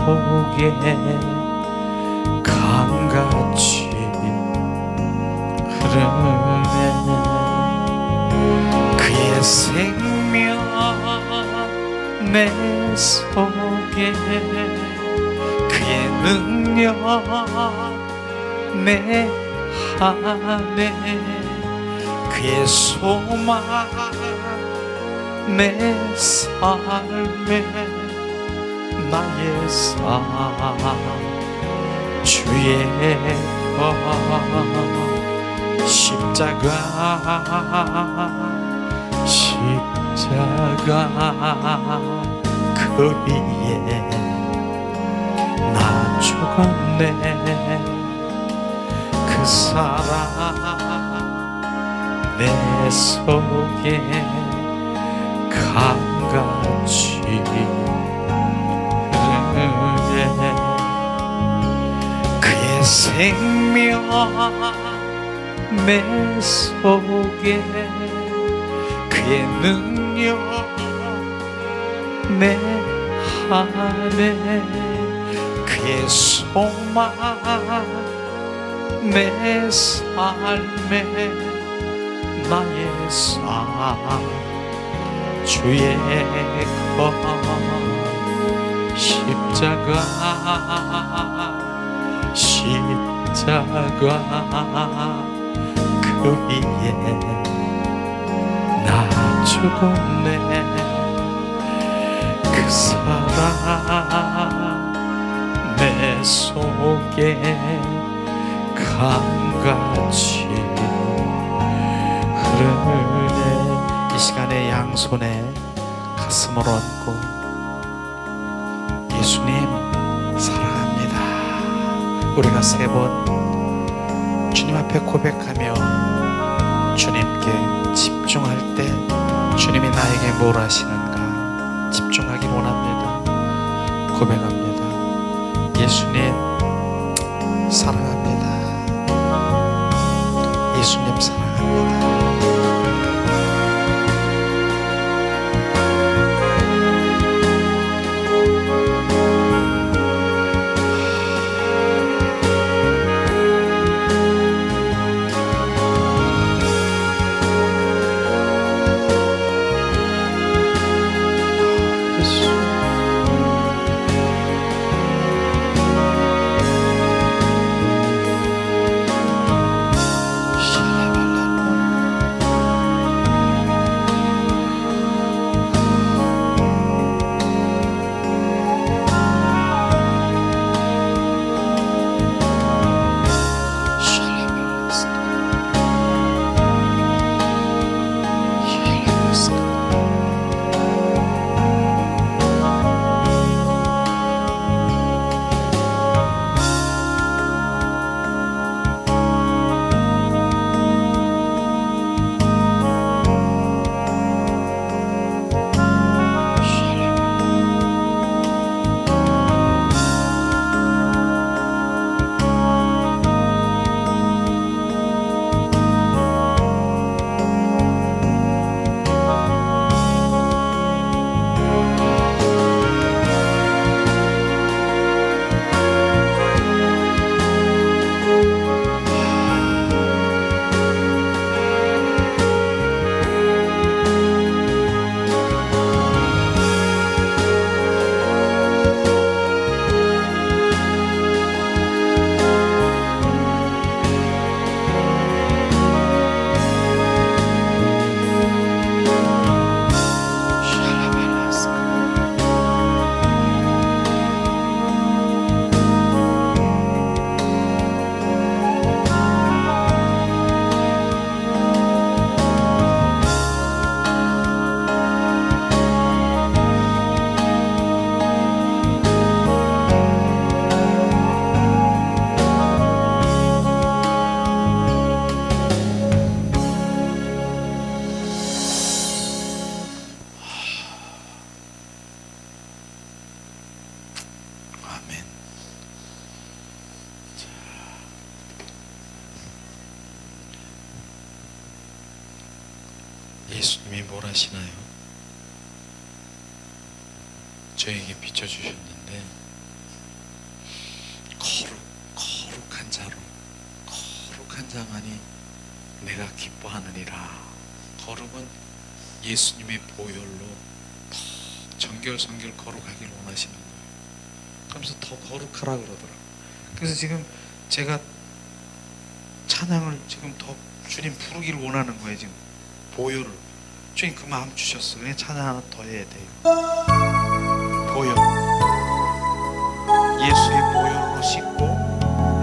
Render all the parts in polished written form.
속에 강같이 흐르네. 그의 생명 내 속에, 그의 능력 내 안에, 그의 소망 내 삶에, 나의 삶 주의 것 십자가 그 위에 나 죽었네. 그 사랑 내 속에 강같이 흐르네. 그의 생명 내 속에, 그의 능력 내 안에, 그의 소망 내 삶에, 나의 삶 주의 것 십자가 그 위에 나 죽었네. 그 사랑 내 속에 강같이 흐르네. 이 시간에 양손에 가슴을 얹고 예수님 사랑합니다 우리가 3번 주님 앞에 고백하며 주님께 집중할 때 주님이 나에게 뭘 하시는가 집중하길 원합니다. 고백합니다. 예수님 사랑합니다. 예수님 사랑합니다. 예수님이 뭘 하시나요? 저에게 비춰주셨는데 기뻐하느니라. 거룩은 예수님의 보혈로 더 정결성결 거룩하길 원하시는 거예요. 그러면서 더 거룩하라 그러더라고요. 그래서 지금 제가 찬양을 지금 더 주님 부르기를 원하는 거예요. 지금 보혈을 주님 그 마음 주셨어. 그냥 찬양 하나 더 해야 돼요. 보혈, 예수의 보혈로 씻고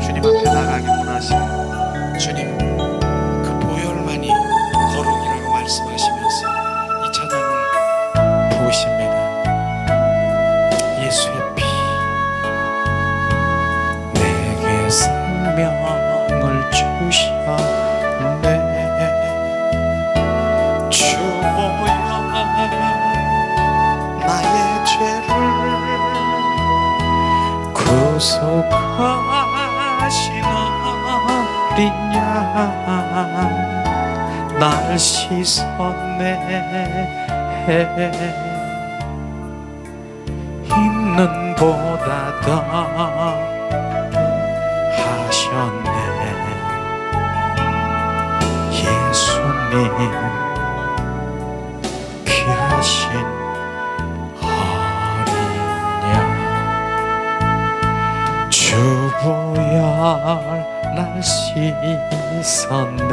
주님 앞에 나가기 원하시는 주님, 그 보혈만이 거룩이라고 말씀하시면서 이 찬양을 부으십니다. 예수의 피 내게 생명을 주셨네. 주 보혈 나의 죄를 구속하시느냐. 날 씻었네. 있는 보다 더 하셨네. 예수님 귀하신 어린 양. 주 보혈 날 씻었네.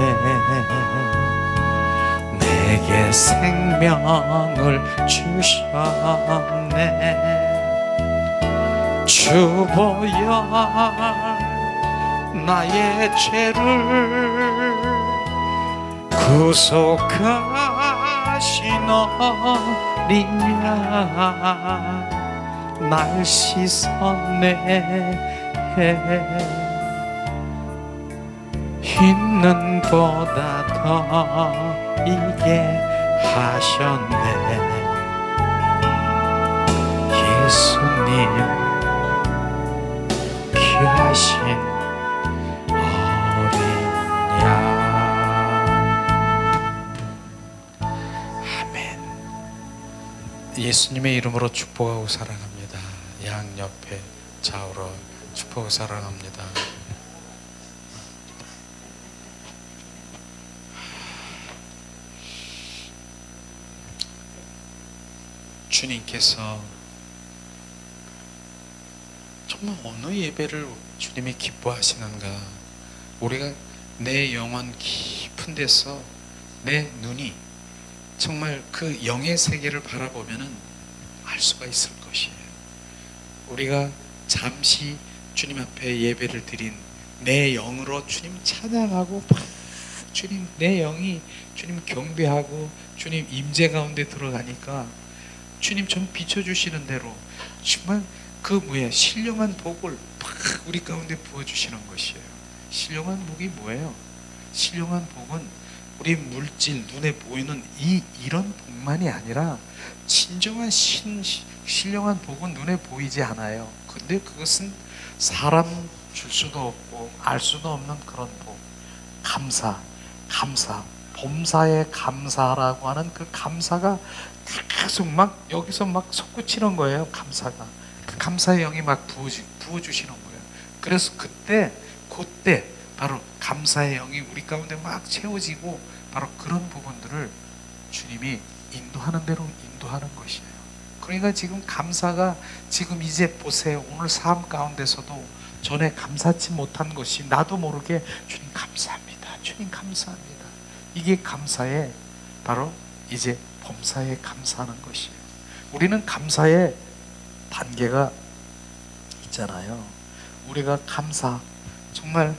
내게 생명을 주셨네. 주 보혈 나의 죄를 구속하신 어린 양. 날 씻었네. 있는 보다 더 이게 하셨네. 예수님 귀하신 어린 양. 아멘. 예수님의 이름으로 축복하고 사랑합니다. 양 옆에 좌우로 축복하고 사랑합니다. 주님께서 정말 어느 예배를 주님이 기뻐하시는가. 우리가 내 영혼 깊은 데서 내 눈이 정말 그 영의 세계를 바라보면은 알 수가 있을 것이에요. 우리가 잠시 주님 앞에 예배를 드린 내 영으로 주님 찬양하고 주님 내 영이 주님 경배하고 주님 임재 가운데 들어가니까 주님 좀 비춰주시는 대로 정말 그 신령한 복을 팍 우리 가운데 부어주시는 것이에요. 신령한 복이 뭐예요? 신령한 복은 우리 물질 눈에 보이는 이런 복만이 아니라 진정한 신령한 복은 눈에 보이지 않아요. 근데 그것은 사람 줄 수도 없고 알 수도 없는 그런 복. 감사, 범사에 감사라고 하는 그 감사가 계속 막 여기서 막 솟구치는 거예요. 감사가. 그 감사의 영이 막 부어주시는 거예요. 그래서 그때 바로 감사의 영이 우리 가운데 막 채워지고 바로 그런 부분들을 주님이 인도하는 대로 인도하는 것이에요. 그러니까 지금 감사가 지금 이제 보세요. 오늘 삶 가운데서도 전에 감사치 못한 것이 나도 모르게 주님 감사합니다. 주님 감사합니다. 이게 감사의 바로 이제 범사에 감사하는 것이에요. 우리는 감사의 단계가 있잖아요. 우리가 정말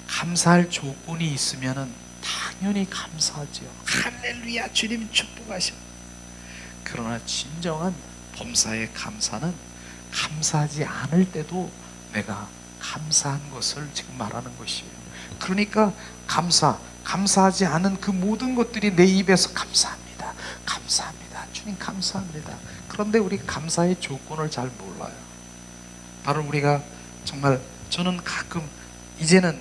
감사할 조건이 있으면은 당연히 감사하죠. 할렐루야 주님 축복하셔. 그러나 진정한 범사의 감사는 감사하지 않을 때도 내가 감사한 것을 지금 말하는 것이에요. 그러니까 감사하지 않은 그 모든 것들이 내 입에서 감사합니다. 주님 감사합니다. 그런데 우리 감사의 조건을 잘 몰라요. 바로 우리가 정말 저는 가끔 이제는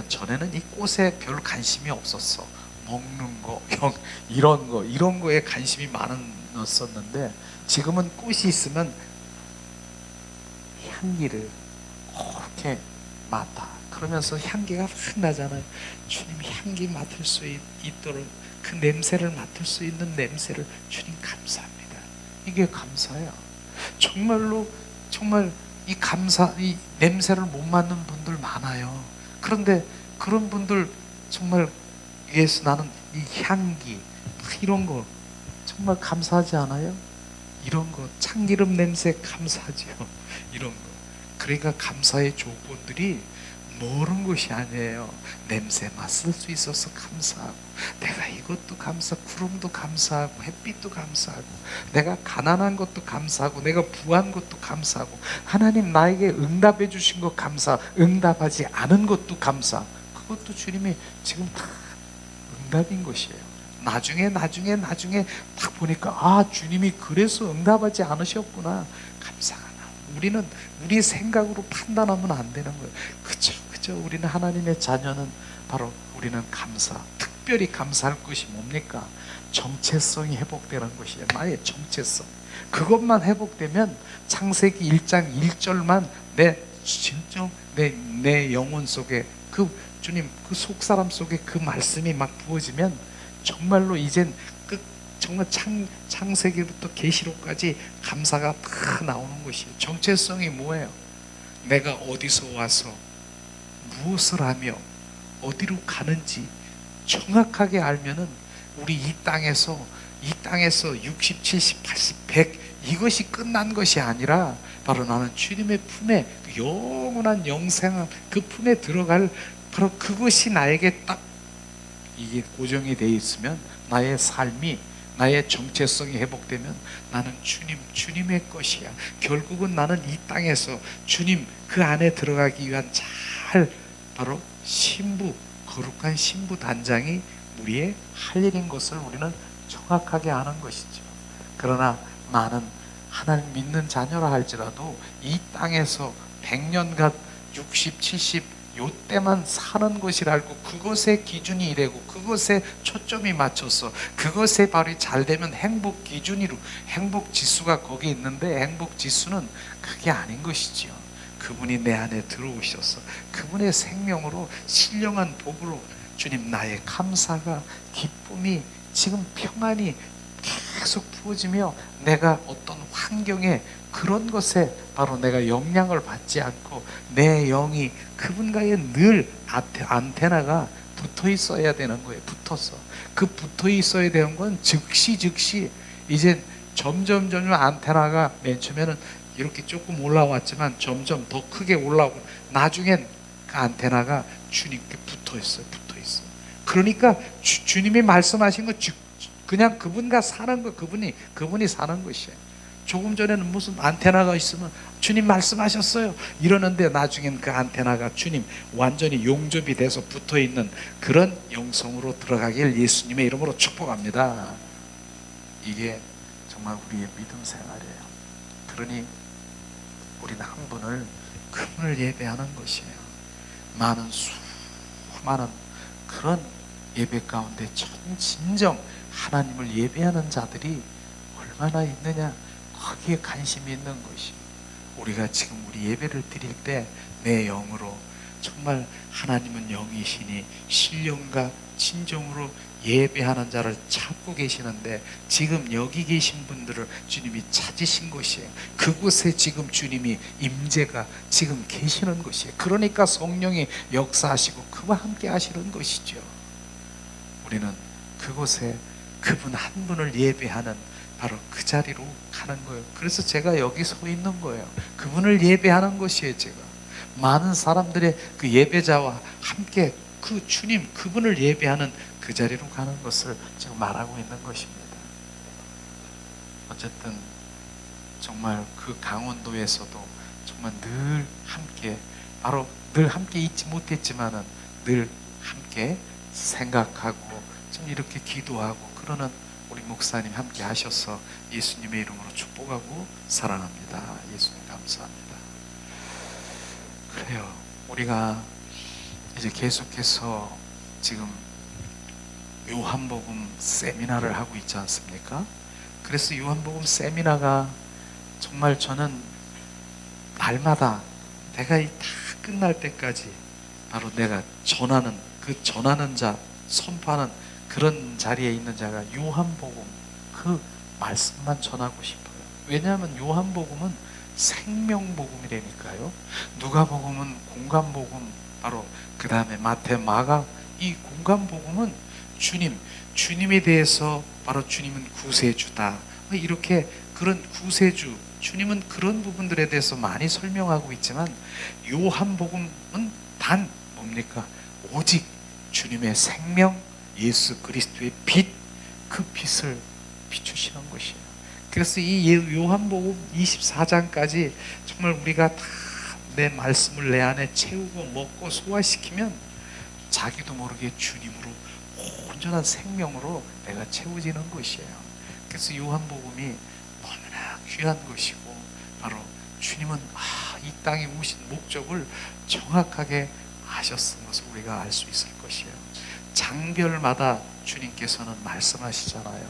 전에는 이 꽃에 별 관심이 없었어. 먹는 거, 이런 거에 관심이 많았었는데 지금은 꽃이 있으면 향기를 그렇게 맡아. 그러면서 향기가 확 나잖아요. 주님 향기 맡을 수 있도록 그 냄새를 맡을 수 있는 냄새를 주님 감사합니다. 이게 감사야. 정말로 정말 이 냄새를 못 맡는 분들 많아요. 그런데 그런 분들 정말 위해서 나는 이 향기 이런 거 정말 감사하지 않아요? 이런 거 참기름 냄새 감사하죠. 이런 거. 그러니까 감사의 조건들이 모르는 것이 아니에요. 냄새 맡을 수 있어서 감사하고, 내가 이것도 감사, 구름도 감사하고, 햇빛도 감사하고, 내가 가난한 것도 감사하고, 내가 부한 것도 감사하고, 하나님 나에게 응답해 주신 것 감사, 응답하지 않은 것도 감사. 그것도 주님이 지금 다 응답인 것이에요. 나중에 딱 보니까 아, 주님이 그래서 응답하지 않으셨구나. 감사가 나. 우리는 우리 생각으로 판단하면 안 되는 거예요. 그죠. 우리는 하나님의 자녀는 바로 우리는 감사, 특별히 감사할 것이 뭡니까? 정체성이 회복되는 것이에요. 나의 정체성. 그것만 회복되면 창세기 1장 1절만 내 영혼 속에 그 주님 그 속사람 속에 그 말씀이 막 부어지면 정말로 이젠 정말 창세기부터 계시록까지 감사가 다 나오는 것이에요. 정체성이 뭐예요? 내가 어디서 와서 무엇을 하며 어디로 가는지 정확하게 알면은 우리 이 땅에서 60, 70, 80, 100 이것이 끝난 것이 아니라 바로 나는 주님의 품에 영원한 영생한 그 품에 들어갈 바로 그것이 나에게 딱 이게 고정이 되어 있으면 나의 삶이 나의 정체성이 회복되면 나는 주님의 것이야. 결국은 나는 이 땅에서 주님 그 안에 들어가기 위한 바로 거룩한 신부 단장이 우리의 할 일인 것을 우리는 정확하게 아는 것이죠. 그러나 많은 하나님 믿는 자녀라 할지라도 이 땅에서 100년간 60, 70 요때만 사는 것이라 알고 그것의 기준이 이래고 그것에 초점이 맞춰서 그것에 바로 잘 되면 행복 기준이로 행복 지수가 거기 있는데 행복 지수는 그게 아닌 것이지요. 그분이 내 안에 들어오셔서 그분의 생명으로 신령한 복으로 주님 나의 감사가 기쁨이 지금 평안이 계속 부어지며 내가 어떤 환경에 그런 것에 바로 내가 영향을 받지 않고 내 영이 그분과의 늘 안테나가 붙어 있어야 되는 거예요. 붙어서 그 붙어 있어야 되는 건 즉시 이제 점점 안테나가 맨 처음에는 이렇게 조금 올라왔지만 점점 더 크게 올라오고 나중엔 그 안테나가 주님께 붙어 있어요. 그러니까 주님이 말씀하신 거 그냥 그분과 사는 거 그분이 사는 것이에요. 조금 전에는 무슨 안테나가 있으면 주님 말씀하셨어요 이러는데 나중엔 그 안테나가 주님 완전히 용접이 돼서 붙어있는 그런 영성으로 들어가길 예수님의 이름으로 축복합니다. 이게 정말 우리의 믿음 생활이에요. 그러니 우리는 한 분을 그분을 예배하는 것이에요. 수많은 그런 예배 가운데 진정 하나님을 예배하는 자들이 얼마나 있느냐, 거기에 관심이 있는 것이. 우리가 지금 우리 예배를 드릴 때 내 영으로 정말 하나님은 영이시니 신령과 진정으로 예배하는 자를 찾고 계시는데 지금 여기 계신 분들을 주님이 찾으신 것이에요. 그곳에 지금 주님이 임재가 지금 계시는 것이에요. 그러니까 성령이 역사하시고 그와 함께 하시는 것이죠. 우리는 그곳에 그분 한 분을 예배하는 바로 그 자리로 가는 거예요. 그래서 제가 여기 서 있는 거예요. 그분을 예배하는 것이에요. 제가 많은 사람들의 그 예배자와 함께 그 주님 그분을 예배하는 그 자리로 가는 것을 지금 말하고 있는 것입니다. 어쨌든 정말 그 강원도에서도 정말 늘 함께 바로 늘 함께 있지 못했지만은 늘 함께 생각하고 좀 이렇게 기도하고 그러는 우리 목사님 함께 하셔서 예수님의 이름으로 축복하고 사랑합니다. 예수님 감사합니다. 그래요. 우리가 이제 계속해서 지금 요한복음 세미나를 하고 있지 않습니까? 그래서 요한복음 세미나가 정말 저는 날마다 내가 다 끝날 때까지 바로 내가 전하는, 그 전하는 자, 선포하는 그런 자리에 있는 자가 요한복음 그 말씀만 전하고 싶어요. 왜냐하면 요한복음은 생명복음이라니까요. 누가복음은 공간복음, 바로 그 다음에 마태, 마가, 이 공간복음은 주님에 대해서, 바로 주님은 구세주다, 이렇게 그런 구세주, 주님은 그런 부분들에 대해서 많이 설명하고 있지만, 요한복음은 단 뭡니까? 오직 주님의 생명, 예수 그리스도의 빛, 그 빛을 비추시는 것이에요. 그래서 이 요한복음 24장까지 정말 우리가 다 내 말씀을 내 안에 채우고 먹고 소화시키면 자기도 모르게 주님으로 온전한 생명으로 내가 채워지는 것이에요. 그래서 요한복음이 너무나 귀한 것이고, 바로 주님은 이 땅에 오신 목적을 정확하게 아셨은 것을 우리가 알 수 있을 것이에요. 장별마다 주님께서는 말씀하시잖아요.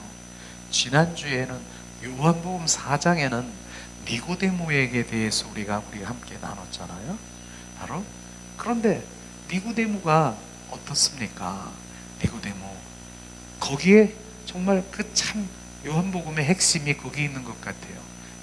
지난주에는 요한복음 4장에는 니고데모에게 대해서 우리가 함께 나눴잖아요. 바로 그런데 니고데모가 어떻습니까? 니고데모, 거기에 정말 그 참 요한복음의 핵심이 거기 있는 것 같아요.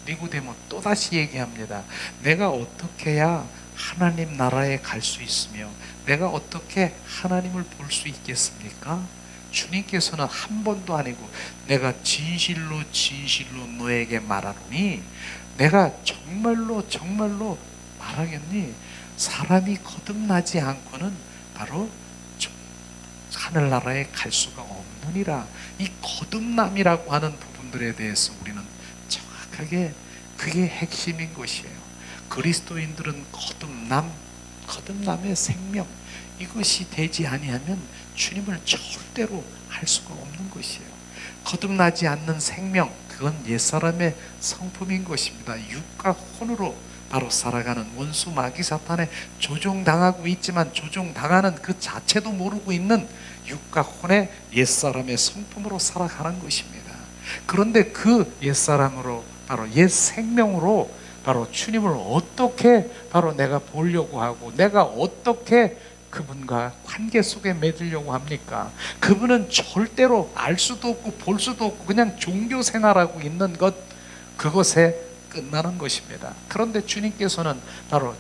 니고데모 또다시 얘기합니다. 내가 어떻게 해야 하나님 나라에 갈 수 있으며 내가 어떻게 하나님을 볼 수 있겠습니까? 주님께서는 한 번도 아니고 내가 진실로 진실로 너에게 말하노니, 내가 정말로 정말로 말하겠니? 사람이 거듭나지 않고는 바로 하늘나라에 갈 수가 없느니라. 이 거듭남이라고 하는 부분들에 대해서 우리는 정확하게 그게 핵심인 것이에요. 그리스도인들은 거듭남의 생명, 이것이 되지 아니하면 주님을 절대로 알 수가 없는 것이에요. 거듭나지 않는 생명, 그건 옛사람의 성품인 것입니다. 육과 혼으로 바로 살아가는, 원수 마귀 사탄에 조종당하고 있지만 조종당하는 그 자체도 모르고 있는 육과 혼의 옛사람의 성품으로 살아가는 것입니다. 그런데 그 옛사람으로, 바로 옛 생명으로 바로 주님을 어떻게 바로 내가 보려고 하고, 내가 어떻게 그분과 관계 속에 맺으려고 합니까? 그분은 절대로 알 수도 없고 볼 수도 없고 그냥 종교 생활하고 있는 것, 그것에 끝나는 것입니다. 그런데 주님께서는 바로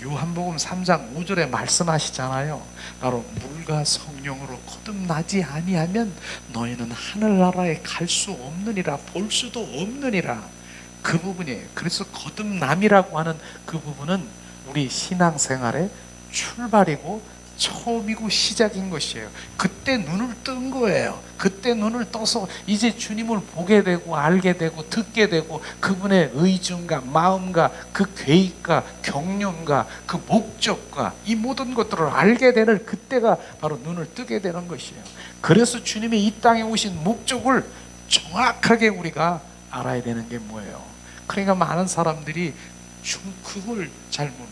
요한복음 3장 5절에 말씀하시잖아요. 바로 물과 성령으로 거듭나지 아니하면 너희는 하늘나라에 갈 수 없느니라, 볼 수도 없느니라. 그 부분이에요. 그래서 거듭남이라고 하는 그 부분은 우리 신앙생활의 출발이고 처음이고 시작인 것이에요. 그때 눈을 뜬 거예요. 그때 눈을 떠서 이제 주님을 보게 되고 알게 되고 듣게 되고 그분의 의중과 마음과 그 계획과 경륜과 그 목적과 이 모든 것들을 알게 되는 그때가 바로 눈을 뜨게 되는 것이에요. 그래서 주님이 이 땅에 오신 목적을 정확하게 우리가 알아야 되는 게 뭐예요? 그러니까 많은 사람들이 그걸 잘 모르는,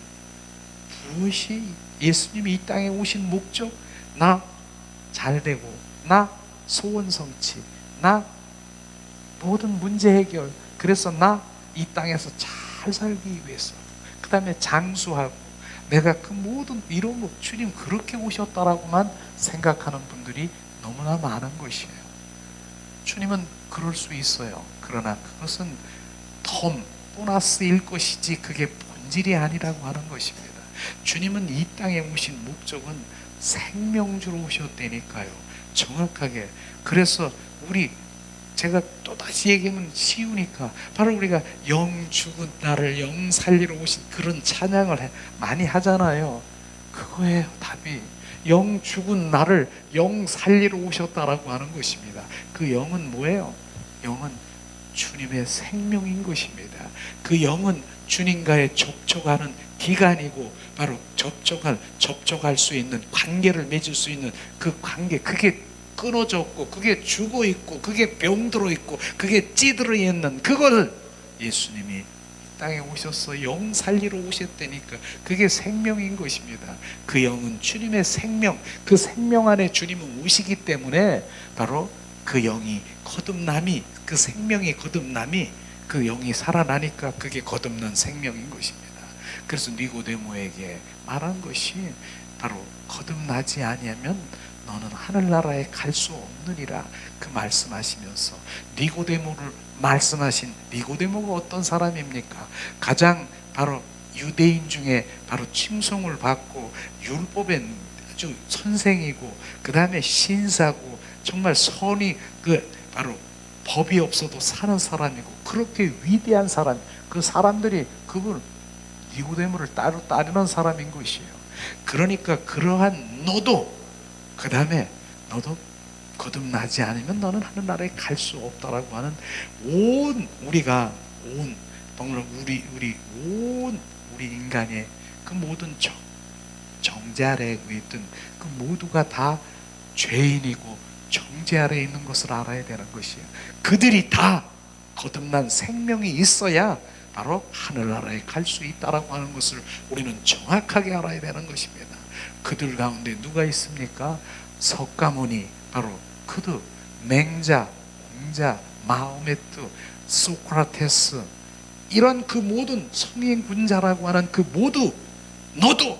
무엇이 예수님이 이 땅에 오신 목적? 나 잘되고, 나 소원 성취, 나 모든 문제 해결, 그래서 나 이 땅에서 잘 살기 위해서, 그 다음에 장수하고, 내가 그 모든 이런 거 주님 그렇게 오셨다라고만 생각하는 분들이 너무나 많은 것이에요. 주님은 그럴 수 있어요. 그러나 그것은 보너스일 것이지 그게 본질이 아니라고 하는 것입니다. 주님은 이 땅에 오신 목적은 생명주로 오셨다니까요. 정확하게. 그래서 제가 또다시 얘기하면 쉬우니까, 바로 우리가 영 죽은 나를 영 살리러 오신 그런 찬양을 많이 하잖아요. 그거예요, 답이. 영 죽은 나를 영 살리러 오셨다라고 하는 것입니다. 그 영은 뭐예요? 영은 주님의 생명인 것입니다. 그 영은 주님과의 접촉하는 기간이고, 바로 접촉할 수 있는 관계를 맺을 수 있는 그 관계, 그게 끊어졌고 그게 죽어 있고 그게 병들어 있고 그게 찌들어 있는 그걸 예수님이 이 땅에 오셔서 영 살리러 오셨다니까, 그게 생명인 것입니다. 그 영은 주님의 생명, 그 생명 안에 주님은 오시기 때문에 바로 그 영이 거듭남이, 그 생명의 거듭남이, 그 영이 살아나니까 그게 거듭난 생명인 것입니다. 그래서 니고데모에게 말한 것이 바로 거듭나지 아니하면 너는 하늘나라에 갈 수 없느니라 그 말씀하시면서 니고데모를 말씀하신 니고데모가 어떤 사람입니까? 가장 바로 유대인 중에 바로 칭송을 받고 율법의 아주 선생이고 그 다음에 신사고 정말 선이 그 바로 법이 없어도 사는 사람이고 그렇게 위대한 사람, 그 사람들이 그분 니고데모를 따르는 사람인 것이에요. 그러니까 그러한 너도 그 다음에 너도 거듭나지 않으면 너는 하늘나라에 갈 수 없다라고 하는 우리가 우리 인간의 그 모든 정죄 아래에 있던 그 모두가 다 죄인이고 정죄 아래에 있는 것을 알아야 되는 것이에요. 그들이 다 거듭난 생명이 있어야 바로 하늘나라에 갈 수 있다라고 하는 것을 우리는 정확하게 알아야 되는 것입니다. 그들 가운데 누가 있습니까? 석가모니, 바로 그도, 맹자, 공자, 마호메트, 소크라테스, 이런 그 모든 성인 군자라고 하는 그 모두 너도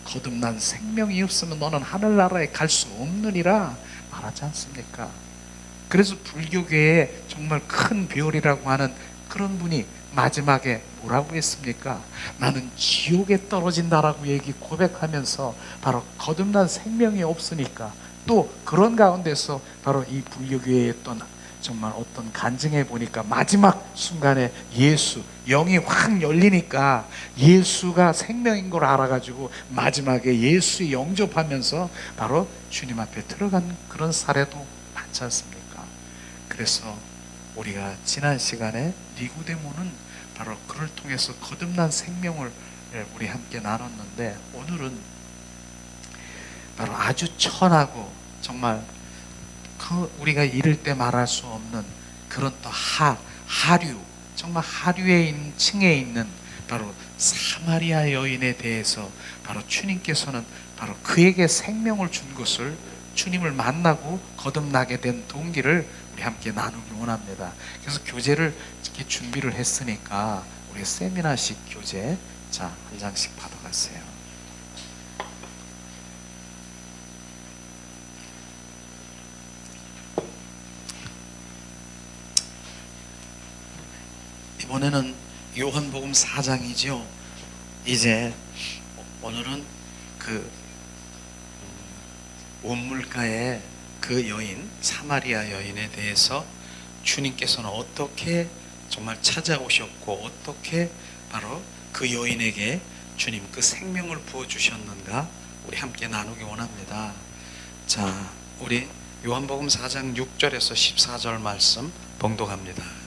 거듭난 생명이 없으면 너는 하늘나라에 갈 수 없느니라 말하지 않습니까? 그래서 불교계에 정말 큰 별이라고 하는 그런 분이 마지막에 뭐라고 했습니까? 나는 지옥에 떨어진다라고 고백하면서 바로 거듭난 생명이 없으니까 또 그런 가운데서 바로 이 불교계에 있던 정말 어떤 간증해 보니까 마지막 순간에 예수 영이 확 열리니까 예수가 생명인 걸 알아가지고 마지막에 예수 영접하면서 바로 주님 앞에 들어간 그런 사례도 많지 않습니까? 그래서 우리가 지난 시간에 니고데모는 바로 그를 통해서 거듭난 생명을 우리 함께 나눴는데 오늘은 바로 아주 천하고 정말 우리가 이를 때 말할 수 없는 그런 또 하류, 정말 하류의 층에 있는 바로 사마리아 여인에 대해서 바로 주님께서는 바로 그에게 생명을 준 것을 주님을 만나고 거듭나게 된 동기를 우리 함께 나누기 원합니다. 그래서 교재를 이렇게 준비를 했으니까 우리 세미나식 교재 한 장씩 받아가세요. 이번에는 요한복음 4장이죠. 이제 오늘은 그 원물가의 그 여인, 사마리아 여인에 대해서 주님께서는 어떻게 정말 찾아오셨고 어떻게 바로 그 여인에게 주님 그 생명을 부어주셨는가 우리 함께 나누기 원합니다. 자, 우리 요한복음 4장 6절에서 14절 말씀 봉독합니다.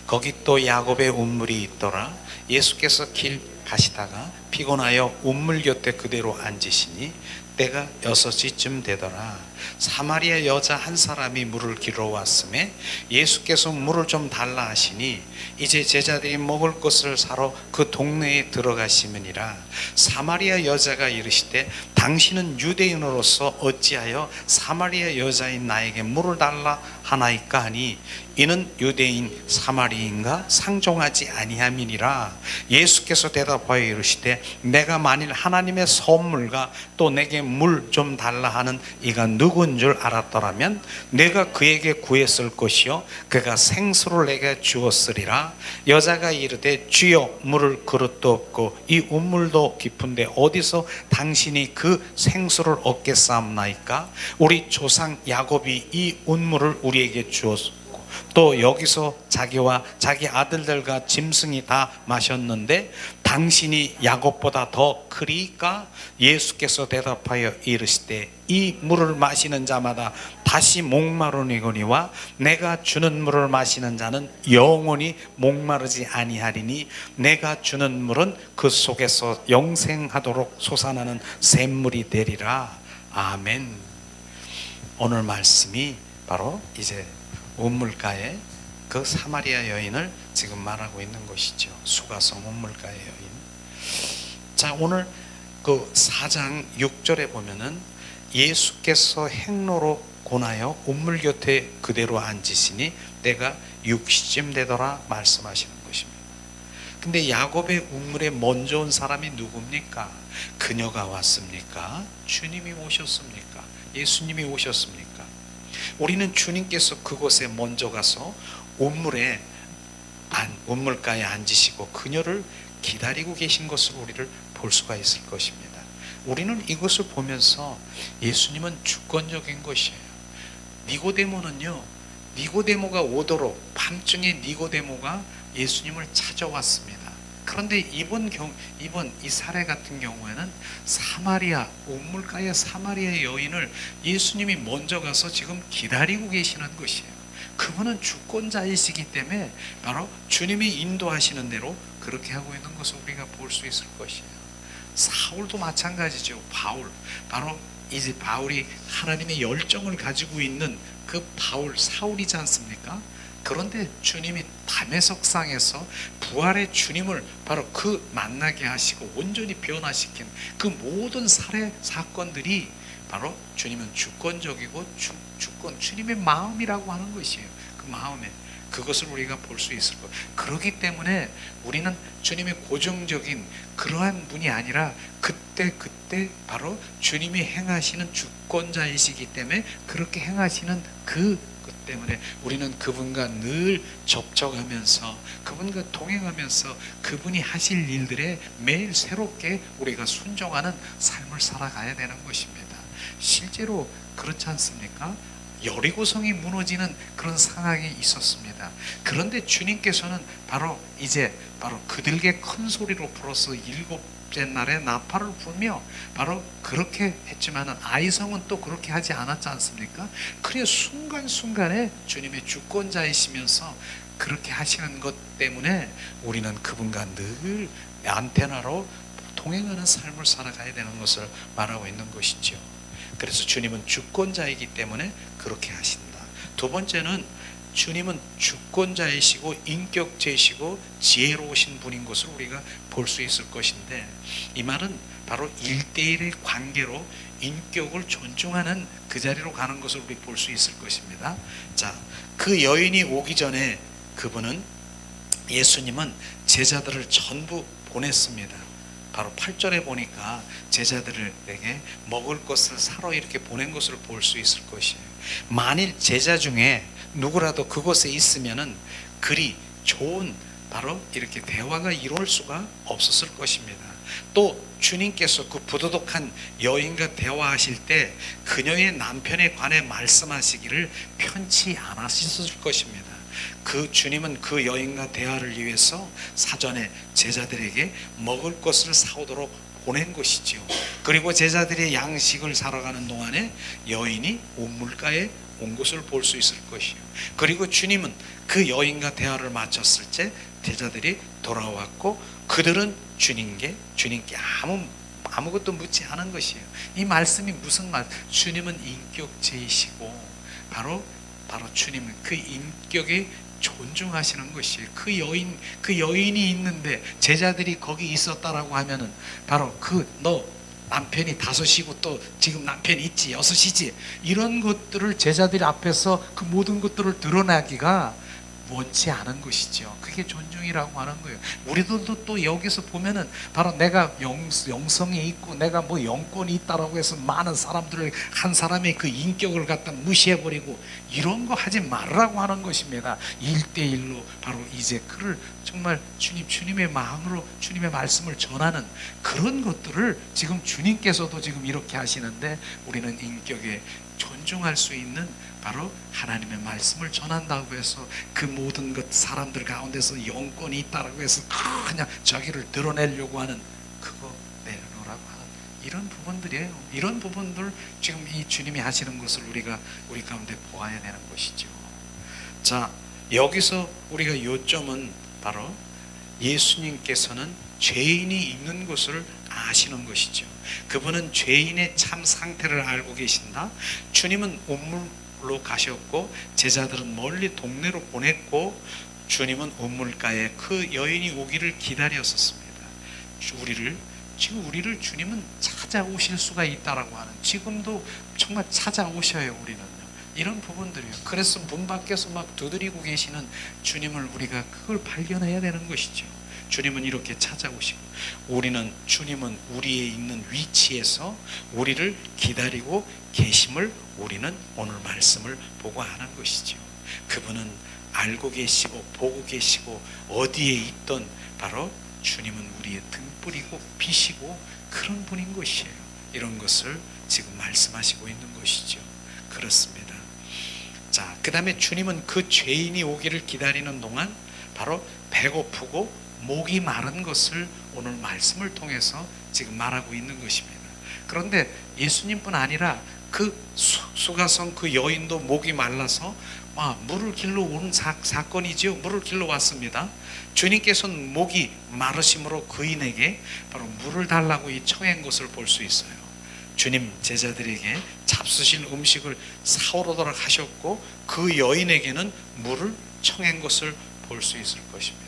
거기 또 야곱의 운물이 있더라. 예수께서 길 가시다가 피곤하여 운물 곁에 그대로 앉으시니 때가 6시쯤 되더라. 사마리아 여자 한 사람이 물을 길러 왔음에 예수께서 물을 좀 달라 하시니 이제 제자들이 먹을 것을 사러 그 동네에 들어가시느니라. 사마리아 여자가 이르시되 당신은 유대인으로서 어찌하여 사마리아 여자인 나에게 물을 달라 하나이까 하니 이는 유대인 사마리인가 상종하지 아니함이니라. 예수께서 대답하여 이르시되 내가 만일 하나님의 선물과 또 내게 물 좀 달라 하는 이가 누군 줄 알았더라면 내가 그에게 구했을 것이요 그가 생수를 내게 주었으리라. 여자가 이르되 주여 물을 그릇도 없고 이 운물도 깊은데 어디서 당신이 그 생수를 얻겠사옵나이까? 우리 조상 야곱이 이 운물을 우리에게 주었고 또 여기서 자기와 자기 아들들과 짐승이 다 마셨는데 당신이 야곱보다 더 크리까? 예수께서 대답하여 이르시되 이 물을 마시는 자마다 다시 목마르니거니와 내가 주는 물을 마시는 자는 영원히 목마르지 아니하리니 내가 주는 물은 그 속에서 영생하도록 솟아나는 샘물이 되리라. 아멘. 오늘 말씀이 바로 이제 운물가의 그 사마리아 여인을 지금 말하고 있는 것이죠. 수가성 운물가의 여인. 자, 오늘 그 4장 6절에 보면은 예수께서 행로로 고나여 운물 곁에 그대로 앉으시니 때가 6시쯤 되더라 말씀하시는 것입니다. 근데 야곱의 우물에 먼저 온 사람이 누굽니까? 그녀가 왔습니까? 주님이 오셨습니까? 예수님이 오셨습니까? 우리는 주님께서 그곳에 먼저 가서 우물가에 앉으시고 그녀를 기다리고 계신 것을 우리를 볼 수가 있을 것입니다. 우리는 이것을 보면서 예수님은 주권적인 것이에요. 니고데모가 오도록 밤중에 니고데모가 예수님을 찾아왔습니다. 그런데 이번 이 사례 같은 경우에는 우물가의 사마리아 여인을 예수님이 먼저 가서 지금 기다리고 계시는 것이에요. 그분은 주권자이시기 때문에 바로 주님이 인도하시는 대로 그렇게 하고 있는 것을 우리가 볼 수 있을 것이에요. 사울도 마찬가지죠. 바로 이제 바울이 하나님의 열정을 가지고 있는 그 사울이지 않습니까? 그런데 주님이 담에석상에서 부활의 주님을 바로 그 만나게 하시고 온전히 변화시킨 그 모든 사건들이 바로 주님은 주권적이고 주님의 마음이라고 하는 것이에요. 그 마음에 그것을 우리가 볼 수 있을 것. 그렇기 때문에 우리는 주님의 고정적인 그러한 분이 아니라 그때 바로 주님이 행하시는 주권자이시기 때문에 그렇게 행하시는 그 때문에 우리는 그분과 늘 접촉하면서 그분과 동행하면서 그분이 하실 일들에 매일 새롭게 우리가 순종하는 삶을 살아가야 되는 것입니다. 실제로 그렇지 않습니까? 여리고성이 무너지는 그런 상황이 있었습니다. 그런데 주님께서는 바로 그들에게 큰 소리로 불어서 일곱째 날에 나팔을 불며 바로 그렇게 했지만은 아이성은 또 그렇게 하지 않았지 않습니까? 그래 순간순간에 주님의 주권자이시면서 그렇게 하시는 것 때문에 우리는 그분과 늘 안테나로 동행하는 삶을 살아가야 되는 것을 말하고 있는 것이죠. 그래서 주님은 주권자이기 때문에 그렇게 하신다. 두 번째는 주님은 주권자이시고 인격체이시고 지혜로우신 분인 것을 우리가 볼 수 있을 것인데, 이 말은 바로 1대1의 관계로 인격을 존중하는 그 자리로 가는 것을 우리 볼 수 있을 것입니다. 자, 그 여인이 오기 전에 예수님은 제자들을 전부 보냈습니다. 바로 8절에 보니까 제자들에게 먹을 것을 사러 이렇게 보낸 것을 볼 수 있을 것이에요. 만일 제자 중에 누구라도 그곳에 있으면은 그리 좋은 바로 이렇게 대화가 이루어질 수가 없었을 것입니다. 또 주님께서 그 부도덕한 여인과 대화하실 때 그녀의 남편에 관해 말씀하시기를 편치 않으셨을 것입니다. 그 주님은 그 여인과 대화를 위해서 사전에 제자들에게 먹을 것을 사오도록 보낸 것이지요. 그리고 제자들이 양식을 사러 가는 동안에 여인이 우물가에 온 것을 볼 수 있을 것이요. 그리고 주님은 그 여인과 대화를 마쳤을 때 제자들이 돌아왔고 그들은 주님께 아무것도 묻지 않은 것이에요. 이 말씀이 무슨 말? 주님은 인격체이시고 바로 주님은 그 인격에 존중하시는 것이에요. 그 여인이 있는데 제자들이 거기 있었다라고 하면은 바로 너 남편이 5이고 또 지금 남편이 있지 6이지 이런 것들을 제자들이 앞에서 그 모든 것들을 드러나기가 원치 않은 것이죠. 그게 존중이라고 하는 거예요. 우리들도 또 여기서 보면은 바로 내가 영성이 있고 내가 뭐 영권이 있다라고 해서 많은 사람들을 한 사람의 그 인격을 갖다 무시해버리고 이런 거 하지 말라고 하는 것입니다. 1대1로 바로 이제 그를 정말 주님의 마음으로 주님의 말씀을 전하는 그런 것들을 지금 주님께서도 지금 이렇게 하시는데 우리는 인격에 존중할 수 있는 바로 하나님의 말씀을 전한다고 해서 그 모든 것 사람들 가운데서 영권이 있다라고 해서 그냥 자기를 드러내려고 하는 그거 내려놓으라고 하는 이런 부분들이에요. 이런 부분들 지금 이 주님이 하시는 것을 우리 가운데 보아야 되는 것이죠. 자, 여기서 우리가 요점은 바로 예수님께서는 죄인이 있는 것을 아시는 것이죠. 그분은 죄인의 참 상태를 알고 계신다. 주님은 우물로 가셨고 제자들은 멀리 동네로 보냈고 주님은 우물가에 그 여인이 오기를 기다렸었습니다. 우리를 주님은 찾아오실 수가 있다라고 하는, 지금도 정말 찾아오셔요. 우리는요. 이런 부분들이에요. 그래서 문 밖에서 막 두드리고 계시는 주님을 우리가 그걸 발견해야 되는 것이죠. 주님은 이렇게 찾아오시고, 주님은 우리의 있는 위치에서 우리를 기다리고 계심을 우리는 오늘 말씀을 보고 아는 것이죠. 그분은 알고 계시고 보고 계시고 어디에 있던 바로 주님은 우리의 등불이고 빛이고 그런 분인 것이에요. 이런 것을 지금 말씀하시고 있는 것이죠. 그렇습니다. 자, 그 다음에 주님은 그 죄인이 오기를 기다리는 동안 바로 배고프고 목이 마른 것을 오늘 말씀을 통해서 지금 말하고 있는 것입니다. 그런데 예수님뿐 아니라 그 수가성 그 여인도 목이 말라서 물을 길러 오는 사건이지요. 물을 길러 왔습니다. 주님께서는 목이 마르심으로 그인에게 바로 물을 달라고 청한 것을 볼 수 있어요. 주님 제자들에게 잡수실 음식을 사오도록 하셨고 그 여인에게는 물을 청한 것을 볼 수 있을 것입니다.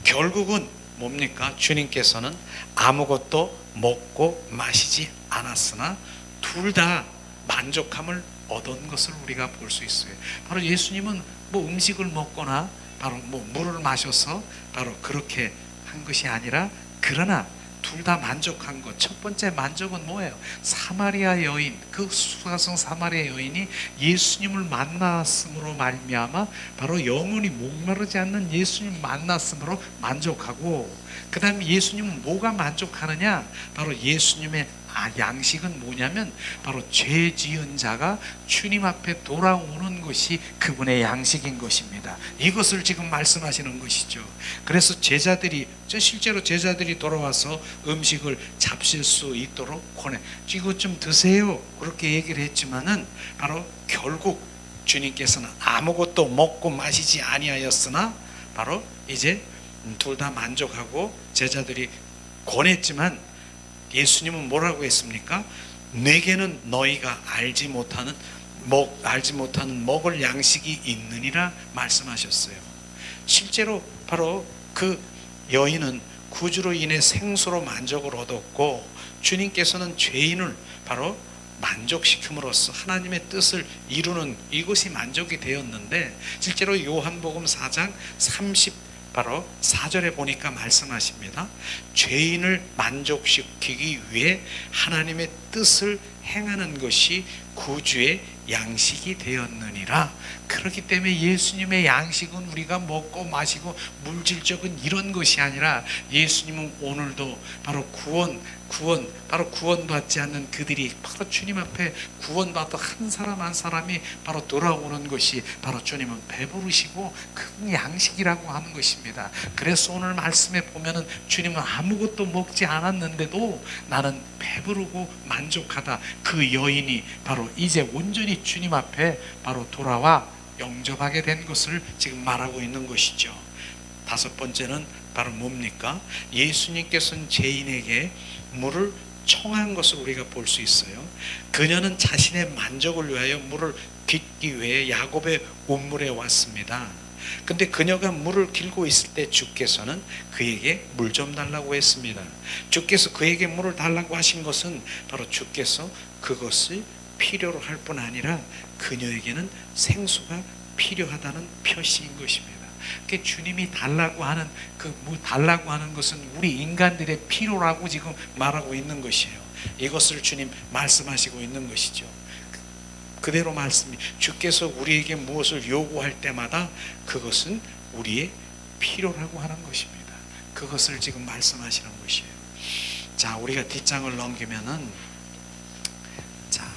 결국은 뭡니까? 주님께서는 아무것도 먹고 마시지 않았으나 둘 다 만족함을 얻은 것을 우리가 볼 수 있어요. 바로 예수님은 음식을 먹거나 바로 물을 마셔서 바로 그렇게 한 것이 아니라, 그러나 둘 다 만족한 것. 첫 번째 만족은 뭐예요? 사마리아 여인, 그 수가성 사마리아 여인이 예수님을 만났음으로 말미암아 바로 영원히 목마르지 않는 예수님 만났음으로 만족하고, 그 다음에 예수님은 뭐가 만족하느냐? 바로 예수님의 양식은 뭐냐면 바로 죄 지은 자가 주님 앞에 돌아오는 것이 그분의 양식인 것입니다. 이것을 지금 말씀하시는 것이죠. 그래서 실제로 제자들이 돌아와서 음식을 잡실 수 있도록 권해, 이것 좀 드세요 그렇게 얘기를 했지만은 바로 결국 주님께서는 아무것도 먹고 마시지 아니하였으나 바로 이제 둘 다 만족하고 제자들이 권했지만 예수님은 뭐라고 했습니까? 내게는 너희가 알지 못하는 먹을 양식이 있느니라 말씀하셨어요. 실제로 바로 그 여인은 구주로 인해 생수로 만족을 얻었고, 주님께서는 죄인을 바로 만족시킴으로써 하나님의 뜻을 이루는 이것이 만족이 되었는데, 실제로 요한복음 4장 바로 4절에 보니까 말씀하십니다. 죄인을 만족시키기 위해 하나님의 뜻을 행하는 것이 구주의 양식이 되었느니라. 그렇기 때문에 예수님의 양식은 우리가 먹고 마시고 물질적인 이런 것이 아니라, 예수님은 오늘도 바로 바로 구원받지 않는 그들이 바로 주님 앞에 구원받아 한 사람 한 사람이 바로 돌아오는 것이 바로 주님은 배부르시고 큰 양식이라고 하는 것입니다. 그래서 오늘 말씀에 보면은 주님은 아무것도 먹지 않았는데도 나는 배부르고 만족하다. 그 여인이 바로 이제 온전히 주님 앞에 바로 돌아와 영접하게 된 것을 지금 말하고 있는 것이죠. 다섯 번째는 바로 뭡니까? 예수님께서는 죄인에게 물을 청한 것을 우리가 볼 수 있어요. 그녀는 자신의 만족을 위하여 물을 빚기 위해 야곱의 운물에 왔습니다. 근데 그녀가 물을 길고 있을 때 주께서는 그에게 물 좀 달라고 했습니다. 주께서 그에게 물을 달라고 하신 것은 바로 주께서 그것을 필요로 할 뿐 아니라 그녀에게는 생수가 필요하다는 표시인 것입니다. 그 주님이 달라고 하는 달라고 하는 것은 우리 인간들의 필요라고 지금 말하고 있는 것이에요. 이것을 주님 말씀하시고 있는 것이죠. 그대로 말씀이, 주께서 우리에게 무엇을 요구할 때마다 그것은 우리의 필요라고 하는 것입니다. 그것을 지금 말씀하시는 것이에요. 자, 우리가 뒷장을 넘기면은, 자,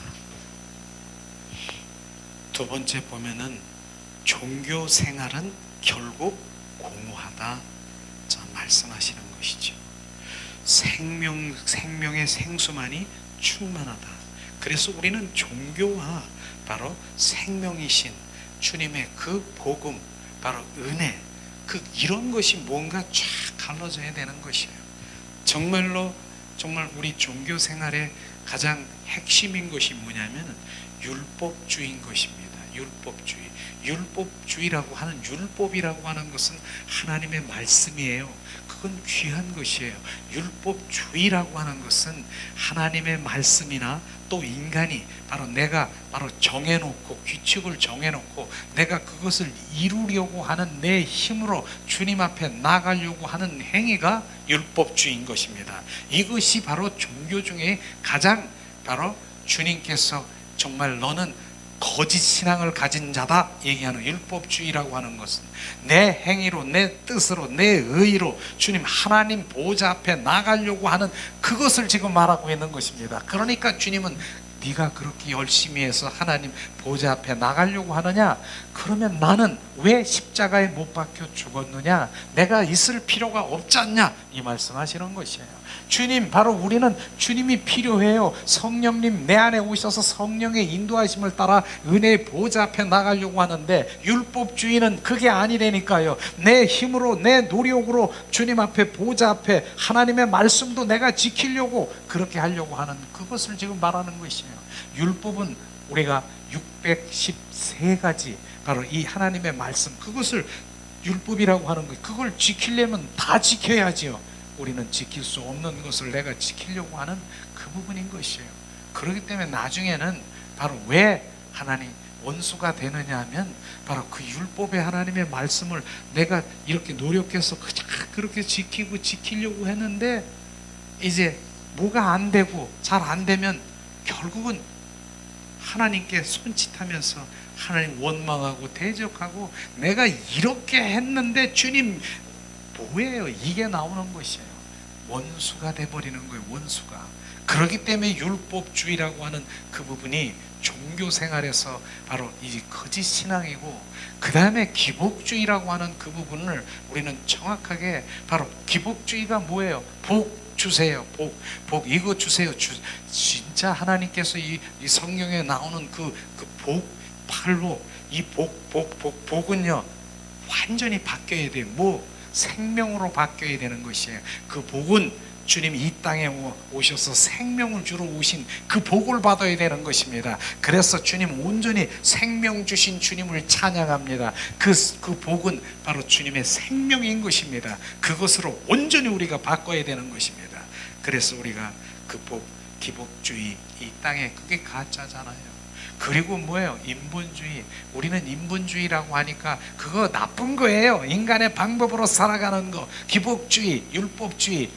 두 번째 보면은 종교 생활은 결국 공허하다. 자, 말씀하시는 것이죠. 생명의 생수만이 충만하다. 그래서 우리는 종교와 바로 생명이신 주님의 그 복음, 바로 은혜, 이런 것이 뭔가 쫙 갈라져야 되는 것이에요. 정말 우리 종교 생활의 가장 핵심인 것이 뭐냐면 율법주의인 것입니다. 율법주의라고 하는, 율법이라고 하는 것은 하나님의 말씀이에요. 그건 귀한 것이에요. 율법주의라고 하는 것은 하나님의 말씀이나 또 인간이 내가 정해놓고 규칙을 정해놓고 내가 그것을 이루려고 하는 내 힘으로 주님 앞에 나가려고 하는 행위가 율법주의인 것입니다. 이것이 바로 종교 중에 가장 주님께서 정말 너는 거짓 신앙을 가진 자다 얘기하는 율법주의라고 하는 것은 내 행위로, 내 뜻으로, 내 의로 주님 하나님 보좌 앞에 나가려고 하는 그것을 지금 말하고 있는 것입니다. 그러니까 주님은 네가 그렇게 열심히 해서 하나님 보좌 앞에 나가려고 하느냐? 그러면 나는 왜 십자가에 못 박혀 죽었느냐? 내가 있을 필요가 없지 않냐? 이 말씀하시는 것이에요. 주님, 바로 우리는 주님이 필요해요. 성령님 내 안에 오셔서 성령의 인도하심을 따라 은혜의 보좌 앞에 나가려고 하는데 율법주의는 그게 아니라니까요. 내 힘으로, 내 노력으로 주님 앞에 보좌 앞에 하나님의 말씀도 내가 지키려고 그렇게 하려고 하는 그것을 지금 말하는 것이에요. 율법은 우리가 613가지 바로 이 하나님의 말씀, 그것을 율법이라고 하는 거예요. 그걸 지키려면 다 지켜야지요. 우리는 지킬 수 없는 것을 내가 지키려고 하는 그 부분인 것이에요. 그렇기 때문에 나중에는 바로 왜 하나님 원수가 되느냐 하면 바로 그 율법의 하나님의 말씀을 내가 이렇게 노력해서 그렇게 지키려고 했는데 이제 뭐가 안 되고 잘 안 되면 결국은 하나님께 손짓하면서 하나님 원망하고 대적하고 내가 이렇게 했는데 주님 뭐예요? 이게 나오는 것이에요. 원수가 돼버리는 거예요. 원수가. 그렇기 때문에 율법주의라고 하는 그 부분이 종교 생활에서 바로 이 거짓 신앙이고, 그 다음에 기복주의라고 하는 그 부분을 우리는 정확하게 바로 기복주의가 뭐예요? 복 주세요. 복 이거 주세요. 진짜 하나님께서 이 성경에 나오는 그 복팔로 이 복은요 완전히 바뀌어야 돼요. 생명으로 바뀌어야 되는 것이에요. 그 복은 주님이 이 땅에 오셔서 생명을 주러 오신 그 복을 받아야 되는 것입니다. 그래서 주님 온전히 생명 주신 주님을 찬양합니다. 그 복은 바로 주님의 생명인 것입니다. 그것으로 온전히 우리가 바꿔야 되는 것입니다. 그래서 우리가 그 복, 기복주의 이 땅에 그게 가짜잖아요. 그리고 뭐예요? 인본주의. 우리는 인본주의라고 하니까 그거 나쁜 거예요. 인간의 방법으로 살아가는 거. 기복주의, 율법주의.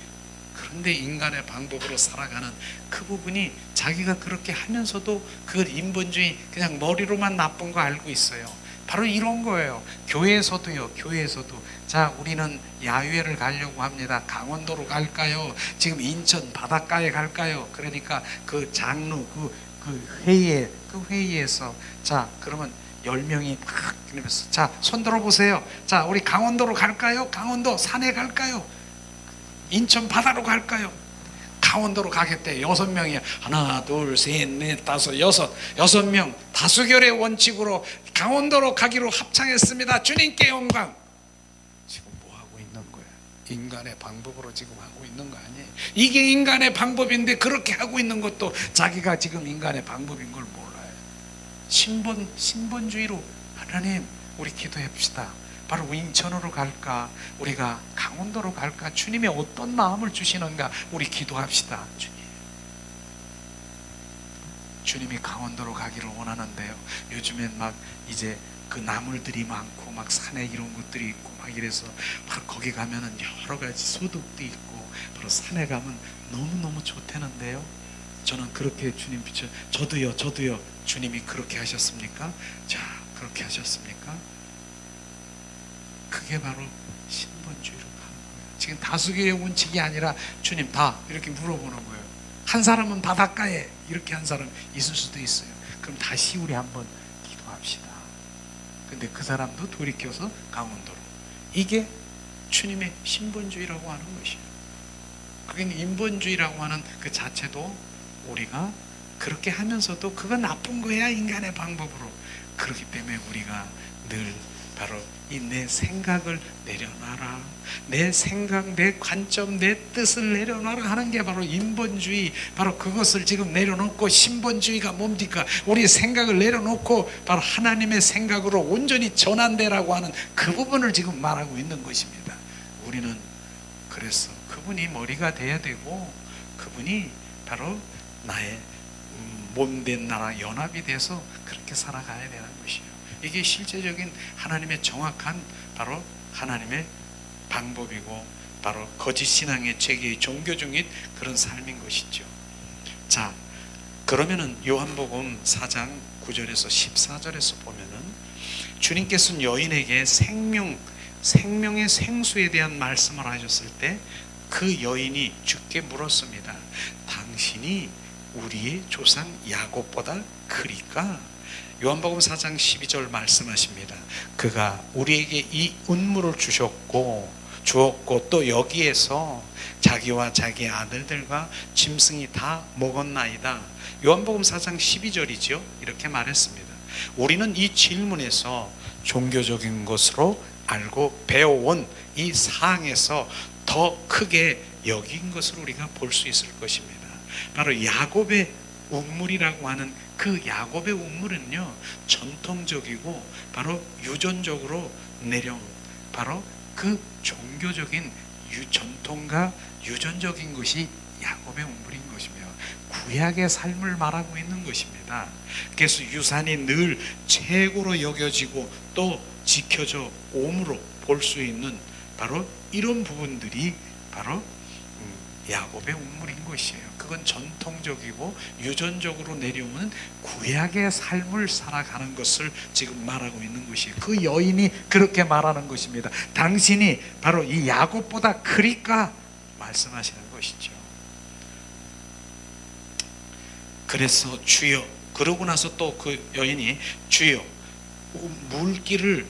그런데 인간의 방법으로 살아가는 그 부분이 자기가 그렇게 하면서도 그걸 인본주의 그냥 머리로만 나쁜 거 알고 있어요. 바로 이런 거예요. 교회에서도요. 자, 우리는 야유회를 가려고 합니다. 강원도로 갈까요? 지금 인천 바닷가에 갈까요? 그러니까 그 장로 그 회의에서 자, 그러면 10명이 딱 그러면서 자, 손 들어보세요. 자, 우리 강원도로 갈까요? 강원도 산에 갈까요? 인천 바다로 갈까요? 강원도로 가겠대. 6명이야. 하나, 둘, 셋, 넷, 다섯, 6명 다수결의 원칙으로 강원도로 가기로 합창했습니다. 주님께 영광. 지금 뭐 하고 있는 거야? 인간의 방법으로 지금 하고 있는 거 아니에요? 이게 인간의 방법인데 그렇게 하고 있는 것도 자기가 지금 인간의 방법인 걸 몰라요. 신본주의로 하나님 우리 기도합시다. 바로 인천으로 갈까? 우리가 강원도로 갈까? 주님이 어떤 마음을 주시는가? 우리 기도합시다. 주님이 강원도로 가기를 원하는데요. 요즘엔 막 이제 그 나물들이 많고 막 산에 이런 것들이 있고 막 이래서 바로 거기 가면은 여러 가지 소득도 있고 바로 산에 가면 너무너무 좋다는데요. 저는 그렇게 주님 비춰 저도요. 주님이 그렇게 하셨습니까? 자, 그렇게 하셨습니까? 그게 바로 신본주의로 가는 거예요. 지금 다수결의 원칙이 아니라 주님 다 이렇게 물어보는 거예요. 한 사람은 바닷가에 이렇게 한 사람 있을 수도 있어요. 그럼 다시 우리 한번 기도합시다. 근데 그 사람도 돌이켜서 강원도로. 이게 주님의 신본주의라고 하는 것이에요. 그게 인본주의라고 하는 그 자체도 우리가 그렇게 하면서도 그건 나쁜 거야, 인간의 방법으로. 그렇기 때문에 우리가 늘 바로 이 내 생각을 내려놔라. 내 생각, 내 관점, 내 뜻을 내려놔라 하는 게 바로 인본주의. 바로 그것을 지금 내려놓고 신본주의가 뭡니까? 우리 생각을 내려놓고 바로 하나님의 생각으로 온전히 전환되라고 하는 그 부분을 지금 말하고 있는 것입니다. 우리는 그래서 그분이 머리가 돼야 되고 그분이 바로 나의 몸된 나라 연합이 돼서 그렇게 살아가야 되는 것이에요. 이게 실제적인 하나님의 정확한 바로 하나님의 방법이고 바로 거짓 신앙의 체계의 종교적인 그런 삶인 것이죠. 자, 그러면은 요한복음 4장 9절에서 14절에서 보면은 주님께서는 여인에게 생명의 생수에 대한 말씀을 하셨을 때 그 여인이 주께 물었습니다. 당신이 우리의 조상 야곱보다 크리까? 요한복음 4장 12절 말씀하십니다. 그가 우리에게 이 운물을 주었고 또 여기에서 자기와 자기 아들들과 짐승이 다 먹었나이다. 요한복음 4장 12절이죠. 이렇게 말했습니다. 우리는 이 질문에서 종교적인 것으로 알고 배워온 이 사항에서 더 크게 여긴 것을 우리가 볼 수 있을 것입니다. 바로 야곱의 운물이라고 하는 그 야곱의 운물은요, 전통적이고 바로 유전적으로 내려온 바로 그 종교적인 전통과 유전적인 것이 야곱의 운물인 것이며 구약의 삶을 말하고 있는 것입니다. 그래서 유산이 늘 최고로 여겨지고 또 지켜져 옴으로 볼 수 있는 바로 이런 부분들이 바로 야곱의 운물인 것이에요. 그건 전통적이고 유전적으로 내려오는 구약의 삶을 살아가는 것을 지금 말하고 있는 것이에요. 그 여인이 그렇게 말하는 것입니다. 당신이 바로 이 야곱보다 크리까? 말씀하시는 것이죠. 그래서 주여, 그러고 나서 또 그 여인이 주여, 물길을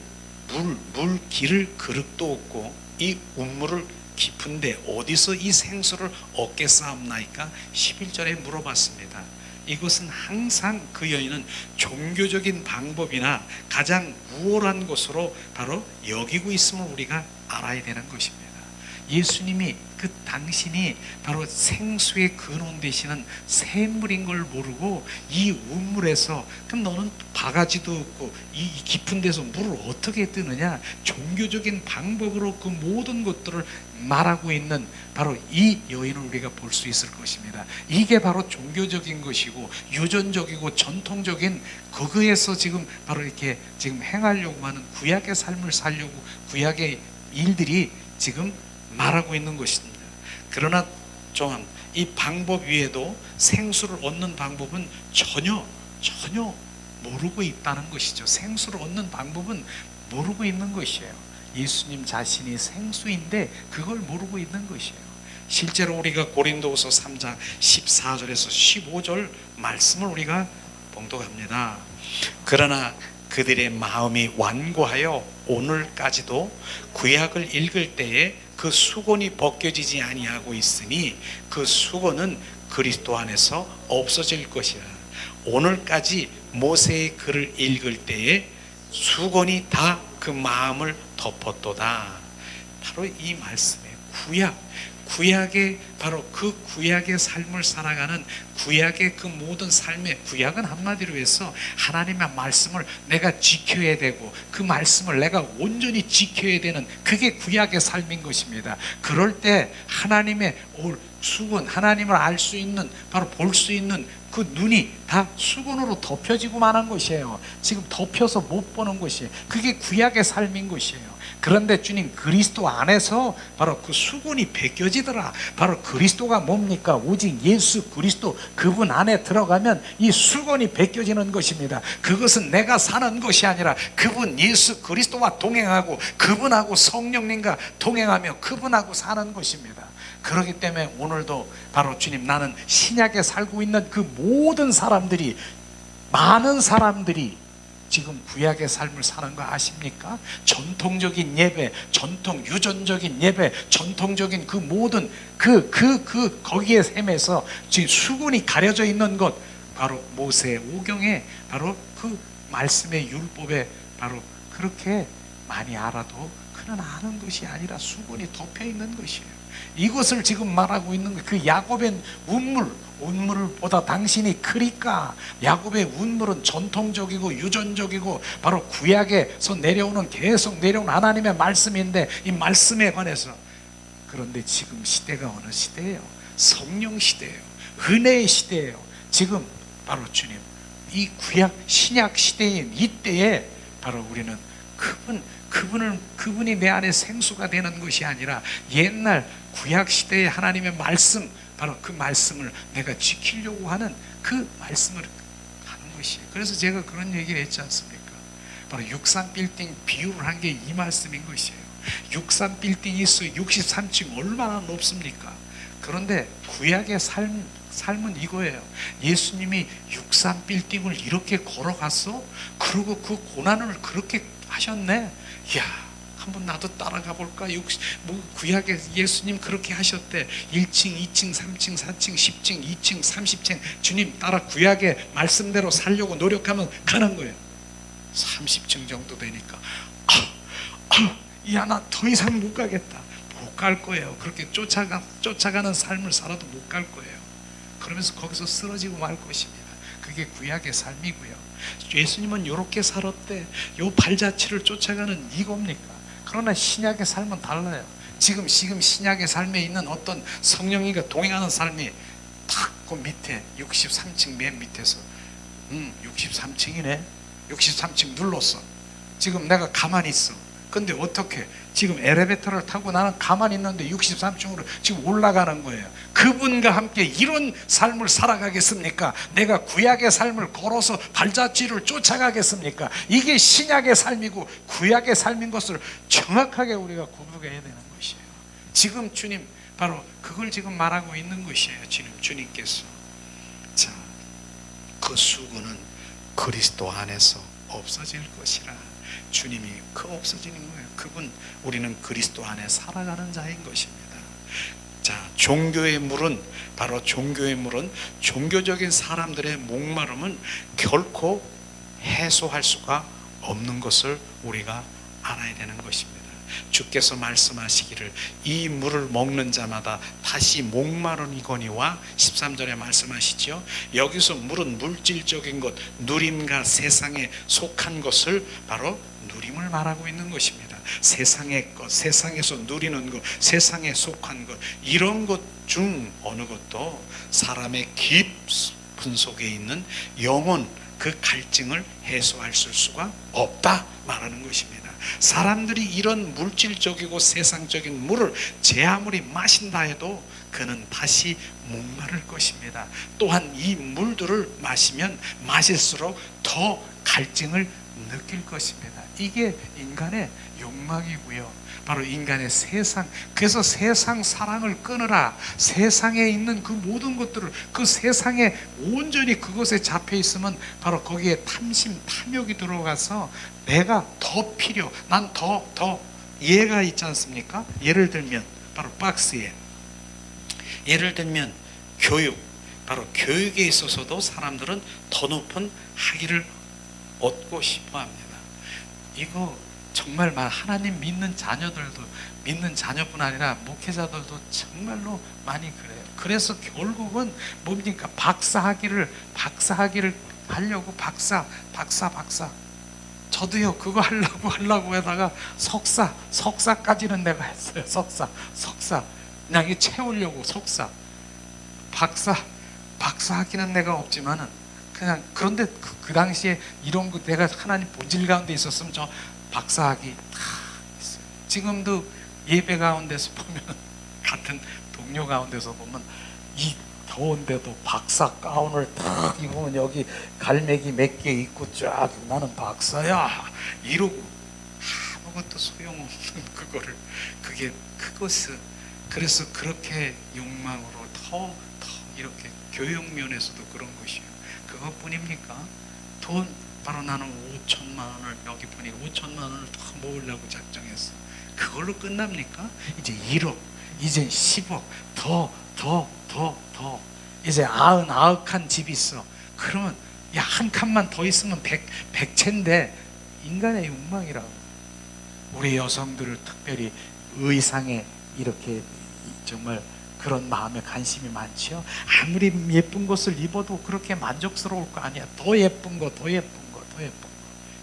그릇도 없고 이 운물을 깊은데 어디서 이 생수를 얻겠사옵나이까? 11절에 물어봤습니다. 이것은 항상 그 여인은 종교적인 방법이나 가장 우월한 것으로 바로 여기고 있음을 우리가 알아야 되는 것입니다. 예수님이 그 당신이 바로 생수의 근원 되시는 샘물인 걸 모르고 이 운물에서 그럼 너는 바가지도 없고 이 깊은 데서 물을 어떻게 뜨느냐, 종교적인 방법으로 그 모든 것들을 말하고 있는 바로 이 여인을 우리가 볼 수 있을 것입니다. 이게 바로 종교적인 것이고 유전적이고 전통적인 거기에서 지금 바로 이렇게 지금 행하려고 하는 구약의 삶을 살려고 구약의 일들이 지금 말하고 있는 것입니다. 그러나 또한 이 방법 위에도 생수를 얻는 방법은 전혀 모르고 있다는 것이죠. 생수를 얻는 방법은 모르고 있는 것이에요. 예수님 자신이 생수인데 그걸 모르고 있는 것이에요. 실제로 우리가 고린도후서 3장 14절에서 15절 말씀을 우리가 봉독합니다. 그러나 그들의 마음이 완고하여 오늘까지도 구약을 읽을 때에 그 수건이 벗겨지지 아니하고 있으니 그 수건은 그리스도 안에서 없어질 것이라. 오늘까지 모세의 글을 읽을 때에 수건이 다 그 마음을 덮었도다. 바로 이 말씀에 구약의 바로 그 구약의 삶을 살아가는 구약의 그 모든 삶의 구약은 한마디로 해서 하나님의 말씀을 내가 지켜야 되고 그 말씀을 내가 온전히 지켜야 되는 그게 구약의 삶인 것입니다. 그럴 때 하나님의 수건, 하나님을 알 수 있는 바로 볼 수 있는 그 눈이 다 수건으로 덮여지고 마는 것이에요. 지금 덮여서 못 보는 것이에요. 그게 구약의 삶인 것이에요. 그런데 주님 그리스도 안에서 바로 그 수건이 벗겨지더라. 바로 그리스도가 뭡니까? 오직 예수 그리스도 그분 안에 들어가면 이 수건이 벗겨지는 것입니다. 그것은 내가 사는 것이 아니라 그분 예수 그리스도와 동행하고 그분하고 성령님과 동행하며 그분하고 사는 것입니다. 그렇기 때문에 오늘도 바로 주님 나는 신약에 살고 있는 그 모든 사람들이 많은 사람들이 지금 구약의 삶을 사는 거 아십니까? 전통적인 예배, 전통 유전적인 예배, 전통적인 그 모든 거기에 셈에서 지금 수군이 가려져 있는 것 바로 모세 오경에 바로 그 말씀의 율법에 바로 그렇게 많이 알아도 그는 아는 것이 아니라 수군이 덮여 있는 것이에요. 이것을 지금 말하고 있는 그 야곱의 운물을 보다 당신이 크리까? 야곱의 운물은 전통적이고 유전적이고 바로 구약에서 계속 내려오는 하나님의 말씀인데 이 말씀에 관해서 그런데 지금 시대가 어느 시대예요? 성령 시대예요. 은혜의 시대예요. 지금 바로 주님, 이 구약 신약 시대인 이때에 바로 우리는 그분이 내 안에 생수가 되는 것이 아니라 옛날 구약 시대의 하나님의 말씀, 바로 그 말씀을 내가 지키려고 하는 그 말씀을 하는 것이에요. 그래서 제가 그런 얘기를 했지 않습니까? 바로 63 빌딩 비유를 한 게 이 말씀인 것이에요. 63 빌딩이 있어요. 63층 얼마나 높습니까? 그런데 구약의 삶은 이거예요. 예수님이 63 빌딩을 이렇게 걸어갔어? 그리고 그 고난을 그렇게 하셨네. 이야, 한번 나도 따라가 볼까? 구약에 예수님 그렇게 하셨대. 1층, 2층, 3층, 4층, 10층, 2층, 30층. 주님 따라 구약의 말씀대로 살려고 노력하면 가는 거예요. 30층 정도 되니까 야, 나 더 이상 못 가겠다. 못 갈 거예요. 그렇게 쫓아가는 삶을 살아도 못 갈 거예요. 그러면서 거기서 쓰러지고 말 것입니다. 그게 구약의 삶이고요. 예수님은 이렇게 살았대. 요 발자취를 쫓아가는 이겁니까? 그러나 신약의 삶은 달라요. 지금 신약의 삶에 있는 어떤 성령님과 동행하는 삶이 탁 그 밑에 63층 맨 밑에서 63층이네. 63층 눌렀어. 지금 내가 가만히 있어. 근데 어떻게 지금 엘리베이터를 타고 나는 가만히 있는데 63층으로 지금 올라가는 거예요. 그분과 함께 이런 삶을 살아가겠습니까? 내가 구약의 삶을 걸어서 발자취를 쫓아가겠습니까? 이게 신약의 삶이고 구약의 삶인 것을 정확하게 우리가 구분해야 되는 것이에요. 지금 주님 바로 그걸 지금 말하고 있는 것이에요. 주님께서 자, 그 수고는 그리스도 안에서 없어질 것이라. 주님이 없어지는 거예요. 우리는 그리스도 안에 살아가는 자인 것입니다. 자, 종교의 물은 종교적인 사람들의 목마름은 결코 해소할 수가 없는 것을 우리가 알아야 되는 것입니다. 주께서 말씀하시기를 이 물을 먹는 자마다 다시 목마르니거니와 13절에 말씀하시죠. 여기서 물은 물질적인 것, 누림과 세상에 속한 것을 바로 누림을 말하고 있는 것입니다. 세상의 것, 세상에서 누리는 것, 세상에 속한 것, 이런 것 중 어느 것도 사람의 깊은 속에 있는 영혼, 그 갈증을 해소할 수가 없다 말하는 것입니다. 사람들이 이런 물질적이고 세상적인 물을 제 아무리 마신다 해도 그는 다시 목마를 것입니다. 또한 이 물들을 마실수록 더 갈증을 느낄 것입니다. 이게 인간의 욕망이고요. 바로 인간의 세상. 그래서 세상 사랑을 끊으라. 세상에 있는 그 모든 것들을, 그 세상에 온전히 그것에 잡혀 있으면 바로 거기에 탐심, 탐욕이 들어가서 내가 더 난 더 예가 있지 않습니까? 예를 들면 바로 박스에, 예를 들면 교육, 바로 교육에 있어서도 사람들은 더 높은 학위를 얻고 싶어 합니다. 이거 정말 하나님 믿는 자녀뿐 아니라 목회자들도 정말로 많이 그래요. 그래서 결국은 뭡니까? 박사학위를 하려고 박사. 저도요 그거 하려고 하다가 석사까지는 내가 했어요. 석사 그냥 이 채우려고 석사. 박사학위는 내가 없지만은 그냥 그런데 그 당시에 이런 거 내가 하나님 본질 가운데 있었으면 저 박사학위 다 있어요. 지금도 예배 가운데서 보면 같은 동료 가운데서 보면 이 더운데도 박사 가운을 딱 입으면 여기 갈매기 몇 개 입고 쫙 나는 박사야 이러고 아무것도 소용없는 그것을 그래서 그렇게 욕망으로 더 이렇게 교육 면에서도 그런 것이에요. 그것뿐입니까? 돈 바로 나는 5천만 원을 여기 보니 5천만 원을 더 모으려고 작정했어. 그걸로 끝납니까? 이제 1억, 이제 10억, 더 이제 99칸 집이 있어. 그러면 야, 한 칸만 더 있으면 100채인데 인간의 욕망이라고. 우리 여성들을 특별히 의상에 이렇게 정말 그런 마음에 관심이 많지요. 아무리 예쁜 것을 입어도 그렇게 만족스러울 거 아니야. 더 예쁜 거.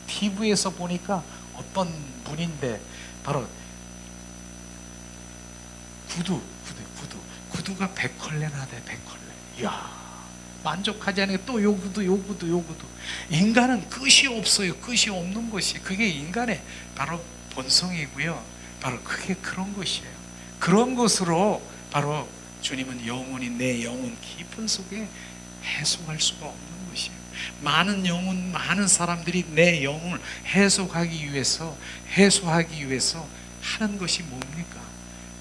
TV에서 보니까 어떤 분인데 바로 구두가 100컬레나 돼. 100컬레. 이야, 만족하지 않으니까 또 요구도. 인간은 끝이 없어요. 끝이 없는 것이, 그게 인간의 바로 본성이고요. 바로 그게 그런 것이에요. 그런 것으로 바로 주님은 영혼이, 내 영혼 깊은 속에 해소할 수가 없는 것이에요. 많은 사람들이 내 영혼을 해소하기 위해서 하는 것이 뭡니까?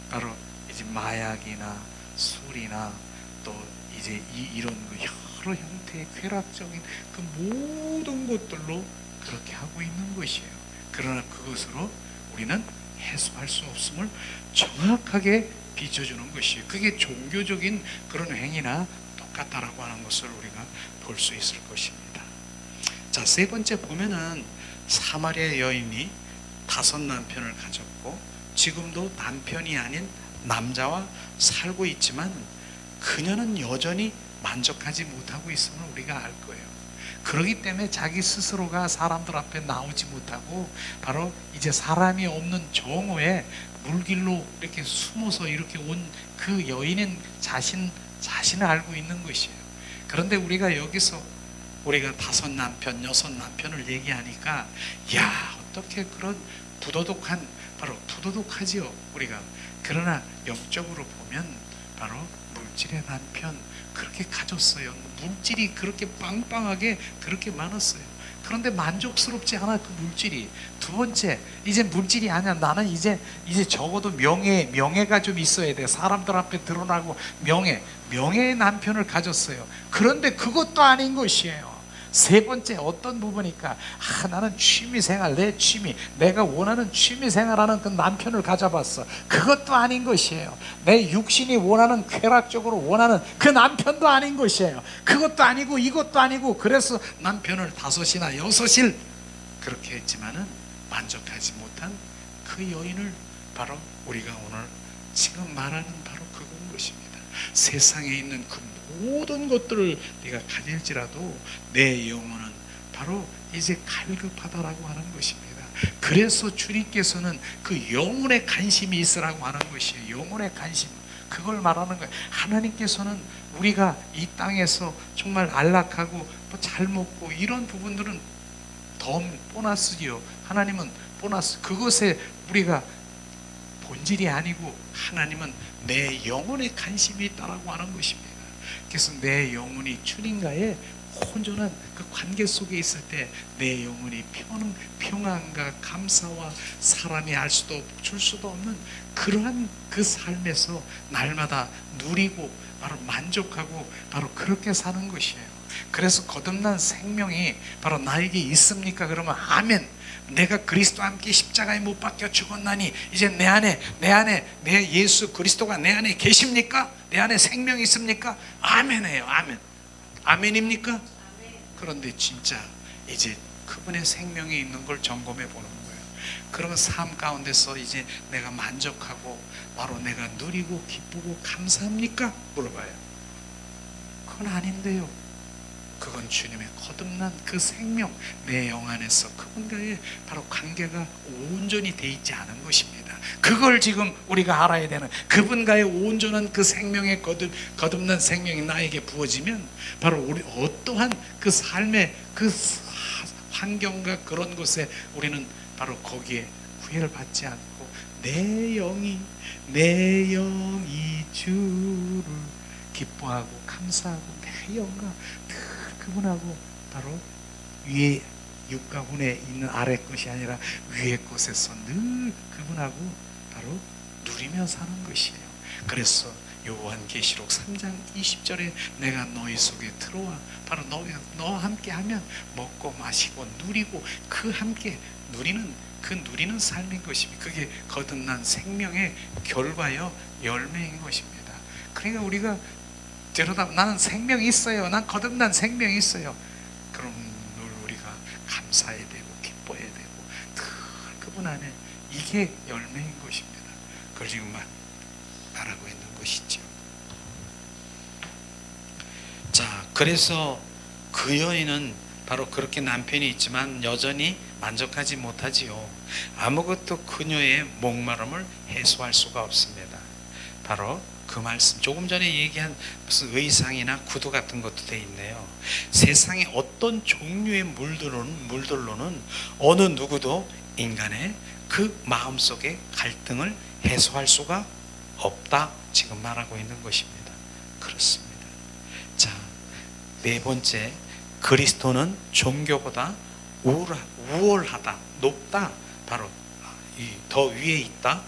바로 이제 마약이나 술이나 또 이제 이런 그 여러 형태의 쾌락적인 그 모든 것들로 그렇게 하고 있는 것이에요. 그러나 그것으로 우리는 해소할 수 없음을 정확하게 비춰주는 것이에요. 그게 종교적인 그런 행위나 똑같다라고 하는 것을 우리가 볼 수 있을 것입니다. 자, 세 번째 보면은 사마리아 여인이 5 남편을 가졌고 지금도 남편이 아닌 남자와 살고 있지만 그녀는 여전히 만족하지 못하고 있음을 우리가 알 거예요. 그렇기 때문에 자기 스스로가 사람들 앞에 나오지 못하고 바로 이제 사람이 없는 정오에 물길로 이렇게 숨어서 이렇게 온 그 여인은 자신을 알고 있는 것이에요. 그런데 우리가 여기서 우리가 5 남편, 6 남편을 얘기하니까 야, 어떻게 그런 부도덕하지요 우리가. 그러나 영적으로 보면 바로 물질의 남편 그렇게 가졌어요. 물질이 그렇게 빵빵하게 그렇게 많았어요. 그런데 만족스럽지 않아, 그 물질이. 두 번째, 이제 물질이 아니야. 나는 이제 적어도 명예가 좀 있어야 돼. 사람들 앞에 드러나고 명예의 남편을 가졌어요. 그런데 그것도 아닌 것이에요. 세 번째, 어떤 부분일까? 나는 취미생활, 내 취미, 내가 원하는 취미생활하는 그 남편을 가져봤어. 그것도 아닌 것이에요. 내 육신이 원하는, 쾌락적으로 원하는 그 남편도 아닌 것이에요. 그것도 아니고 이것도 아니고, 그래서 남편을 5이나 6을 그렇게 했지만은 만족하지 못한 그 여인을 바로 우리가 오늘 지금 말하는 바로 그건 것입니다. 세상에 있는 그 모든 것들을 네가 가질지라도 내 영혼은 바로 이제 갈급하다라고 하는 것입니다. 그래서 주님께서는 그 영혼에 관심이 있으라고 하는 것이에요. 영혼의 관심, 그걸 말하는 거예요. 하나님께서는 우리가 이 땅에서 정말 안락하고 뭐 잘 먹고 이런 부분들은 더 보너스지요. 하나님은 보너스, 그것에 우리가 본질이 아니고 하나님은 내 영혼에 관심이 있다라고 하는 것입니다. 그래서 내 영혼이 주님과의 온전한 그 관계 속에 있을 때 내 영혼이 평안과 감사와 사람이 알 수도 줄 수도 없는 그러한 그 삶에서 날마다 누리고 바로 만족하고 바로 그렇게 사는 것이에요. 그래서 거듭난 생명이 바로 나에게 있습니까? 그러면 아멘. 내가 그리스도와 함께 십자가에 못 박혀 죽었나니 이제 내 안에 내 예수 그리스도가 내 안에 계십니까? 내 안에 생명이 있습니까? 아멘이에요. 아멘. 아멘입니까? 그런데 진짜 이제 그분의 생명이 있는 걸 점검해 보는 거예요. 그러면 삶 가운데서 이제 내가 만족하고 바로 내가 누리고 기쁘고 감사합니까? 물어봐요. 그건 아닌데요. 그건 주님의 거듭난 그 생명, 내 영 안에서 그분과의 바로 관계가 온전히 돼 있지 않은 것입니다. 그걸 지금 우리가 알아야 되는, 그분과의 온전한 그 생명의 거듭난 생명이 나에게 부어지면 바로 우리 어떠한 그 삶의 그 환경과 그런 곳에 우리는 바로 거기에 구애를 받지 않고 내 영이 주를 기뻐하고 감사하고 내 영과 늘 그분하고 바로 위에 육과 혼에 있는 아래 것이 아니라 위의 것에서 늘 그분하고 바로 누리며 사는 것이에요. 그래서 요한계시록 3장 20절에 내가 너희 속에 들어와 바로 너와 함께 하면 먹고 마시고 누리고 그 함께 누리는 삶인 것입니다. 그게 거듭난 생명의 결과요 열매인 것입니다. 그러니까 우리가 들여다 나는 생명이 있어요. 난 거듭난 생명이 있어요. 그럼 늘 우리가 감사해야 되고 기뻐해야 되고 늘 그분 안에 이게 열매인 것입니다. 그걸 지금 말하고 있는 것이죠. 자, 그래서 그 여인은 바로 그렇게 남편이 있지만 여전히 만족하지 못하지요. 아무것도 그녀의 목마름을 해소할 수가 없습니다. 바로 그 말씀, 조금 전에 얘기한 무슨 의상이나 구두 같은 것도 돼 있네요. 세상의 어떤 종류의 물들로는 어느 누구도 인간의 그 마음속의 갈등을 해소할 수가 없다, 지금 말하고 있는 것입니다. 그렇습니다. 자, 네 번째, 그리스도는 종교보다 우월하다, 높다, 바로 더 위에 있다.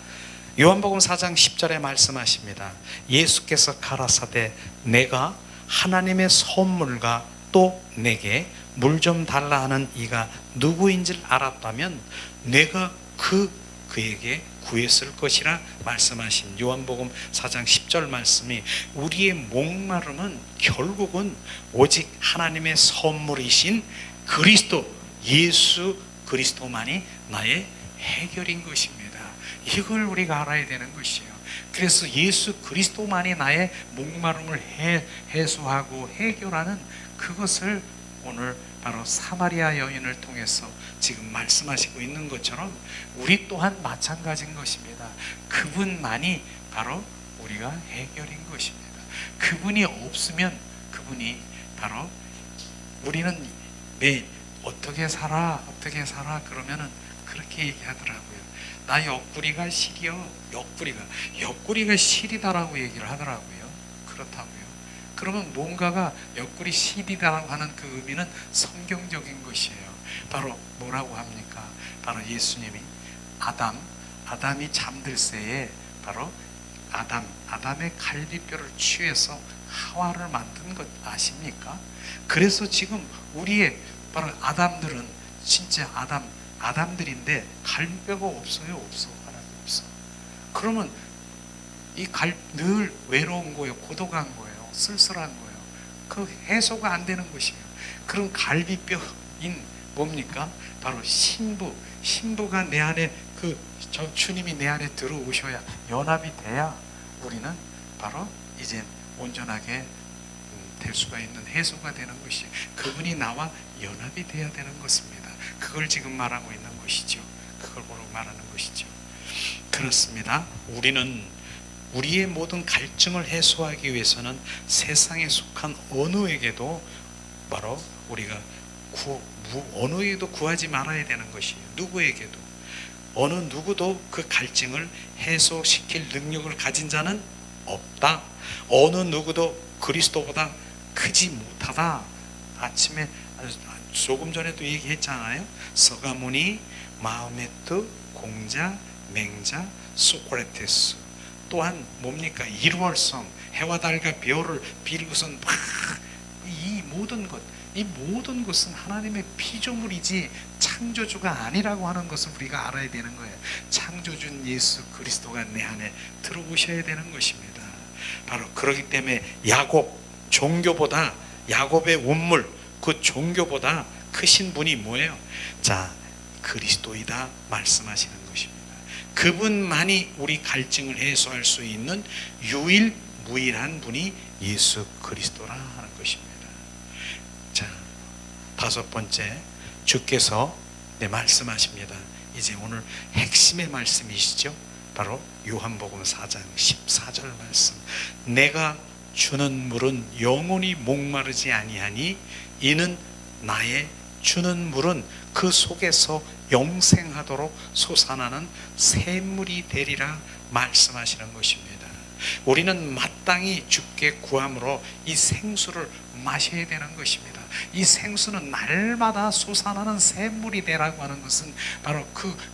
요한복음 4장 10절에 말씀하십니다. 예수께서 가라사대 내가 하나님의 선물과 또 내게 물 좀 달라 하는 이가 누구인지를 알았다면 내가 그에게 구했을 것이라 말씀하신 요한복음 4장 10절 말씀이, 우리의 목마름은 결국은 오직 하나님의 선물이신 그리스도, 예수 그리스도만이 나의 해결인 것입니다. 이걸 우리가 알아야 되는 것이에요. 그래서 예수 그리스도만이 나의 목마름을 해소하고 해결하는 그것을 오늘 바로 사마리아 여인을 통해서 지금 말씀하시고 있는 것처럼 우리 또한 마찬가지인 것입니다. 그분만이 바로 우리가 해결인 것입니다. 그분이 없으면 그분이 바로, 우리는 매일 어떻게 살아 그러면은 그렇게 얘기하더라고요. 나 옆구리가 시려, 옆구리가 시리다라고 얘기를 하더라고요. 그렇다고요. 그러면 뭔가가 옆구리 시리다라고 하는 그 의미는 성경적인 것이에요. 바로 뭐라고 합니까? 바로 예수님이 아담이 잠들 새에 바로 아담의 갈비뼈를 취해서 하와를 만든 것 아십니까? 그래서 지금 우리의 바로 아담들은 진짜 아담들인데 갈비뼈가 없어요. 하나도 없어. 그러면 늘 외로운 거예요. 고독한 거예요. 쓸쓸한 거예요. 그 해소가 안 되는 것이에요. 그럼 갈비뼈인 뭡니까? 바로 신부가 내 안에, 저 주님이 내 안에 들어오셔야, 연합이 돼야 우리는 바로 이제 온전하게 될 수가 있는, 해소가 되는 것이, 그분이 나와 연합이 돼야 되는 것입니다. 그걸 지금 말하고 있는 것이죠. 그걸 보러 말하는 것이죠. 그렇습니다. 우리는 우리의 모든 갈증을 해소하기 위해서는 세상에 속한 어느에게도 바로 우리가 어느에게도 구하지 말아야 되는 것이에요. 누구에게도, 어느 누구도 그 갈증을 해소시킬 능력을 가진 자는 없다. 어느 누구도 그리스도보다 크지 못하다. 아침에 조금 전에도 얘기했잖아요. 서가모니, 마흐메트, 공자, 맹자, 소크라테스, 또한 뭡니까? 일월성, 해와 달과 별을 빌고선 이 모든 것은 하나님의 피조물이지 창조주가 아니라고 하는 것을 우리가 알아야 되는 거예요. 창조주는 예수 그리스도가 내 안에 들어오셔야 되는 것입니다. 바로 그렇기 때문에 야곱의 운물, 그 종교보다 크신 분이 뭐예요? 자, 그리스도이다 말씀하시는 것입니다. 그분만이 우리 갈증을 해소할 수 있는 유일무이한 분이 예수 그리스도라 하는 것입니다. 자, 다섯 번째, 주께서 말씀하십니다. 이제 오늘 핵심의 말씀이시죠. 바로 요한복음 4장 14절 말씀. 내가 주는 물은 영원히 목마르지 아니하니 이는 나의 주는 물은 그 속에서 영생하도록 솟아나는 샘물이 되리라 말씀하시는 것입니다. 우리는 마땅히 주께 구함으로 이 생수를 마셔야 되는 것입니다. 이 생수는 날마다 솟아나는 샘물이 되라고 하는 것은 바로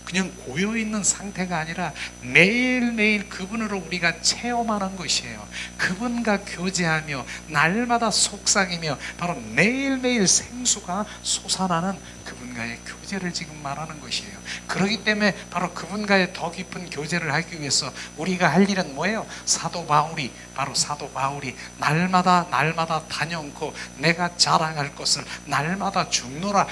그냥 고여있는 상태가 아니라 매일매일 그분으로 우리가 체험하는 것이에요. 그분과 교제하며 날마다 속삭이며 바로 매일매일 생수가 솟아나는 그분과의 교제를 지금 말하는 것이에요. 그렇기 때문에 바로 그분과의 더 깊은 교제를 하기 위해서 우리가 할 일은 뭐예요? 사도 바울이 날마다 다녀놓고 내가 자랑할 것을 날마다 죽노라.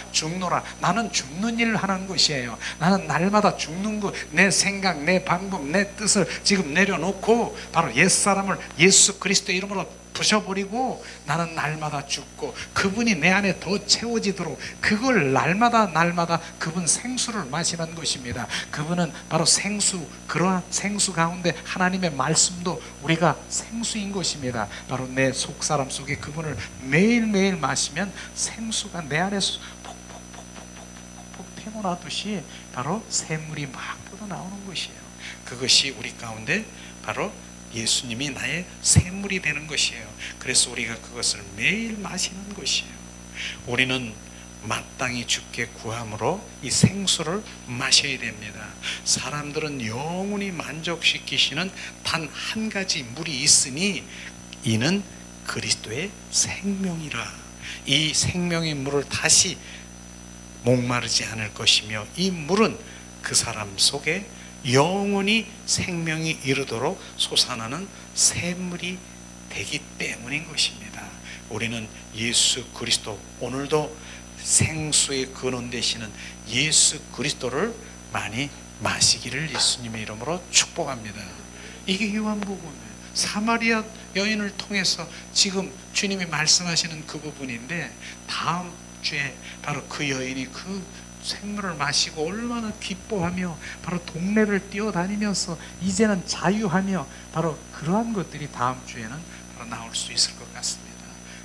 나는 죽는 일을 하는 것이에요. 나는 날마다 죽는 것, 내 생각, 내 방법, 내 뜻을 지금 내려놓고 바로 옛사람을 예수 그리스도의 이름으로 부셔버리고 나는 날마다 죽고 그분이 내 안에 더 채워지도록 그걸 날마다 그분 생수를 마시는 것입니다. 그분은 바로 생수, 그러한 생수 가운데 하나님의 말씀도 우리가 생수인 것입니다. 바로 내 속사람 속에 그분을 매일매일 마시면 생수가 내 안에서 폭폭폭폭폭폭폭 태어나듯이 바로 샘물이 막 뻗어나오는 것이에요. 그것이 우리 가운데 바로 예수님이 나의 샘물이 되는 것이에요. 그래서 우리가 그것을 매일 마시는 것이에요. 우리는 마땅히 주께 구함으로 이 생수를 마셔야 됩니다. 사람들은 영원히 만족시키시는 단 한 가지 물이 있으니 이는 그리스도의 생명이라. 이 생명의 물을 다시 목마르지 않을 것이며 이 물은 그 사람 속에 영원히 생명이 이르도록 솟아나는 샘물이 되기 때문인 것입니다. 우리는 예수 그리스도, 오늘도 생수의 근원 되시는 예수 그리스도를 많이 마시기를 예수님의 이름으로 축복합니다. 이게 요한복음이에요. 사마리아 여인을 통해서 지금 주님이 말씀하시는 그 부분인데, 다음 주에 바로 그 여인이 그 생물을 마시고 얼마나 기뻐하며 바로 동네를 뛰어다니면서 이제는 자유하며 바로 그러한 것들이 다음 주에는 바로 나올 수 있을 것 같습니다.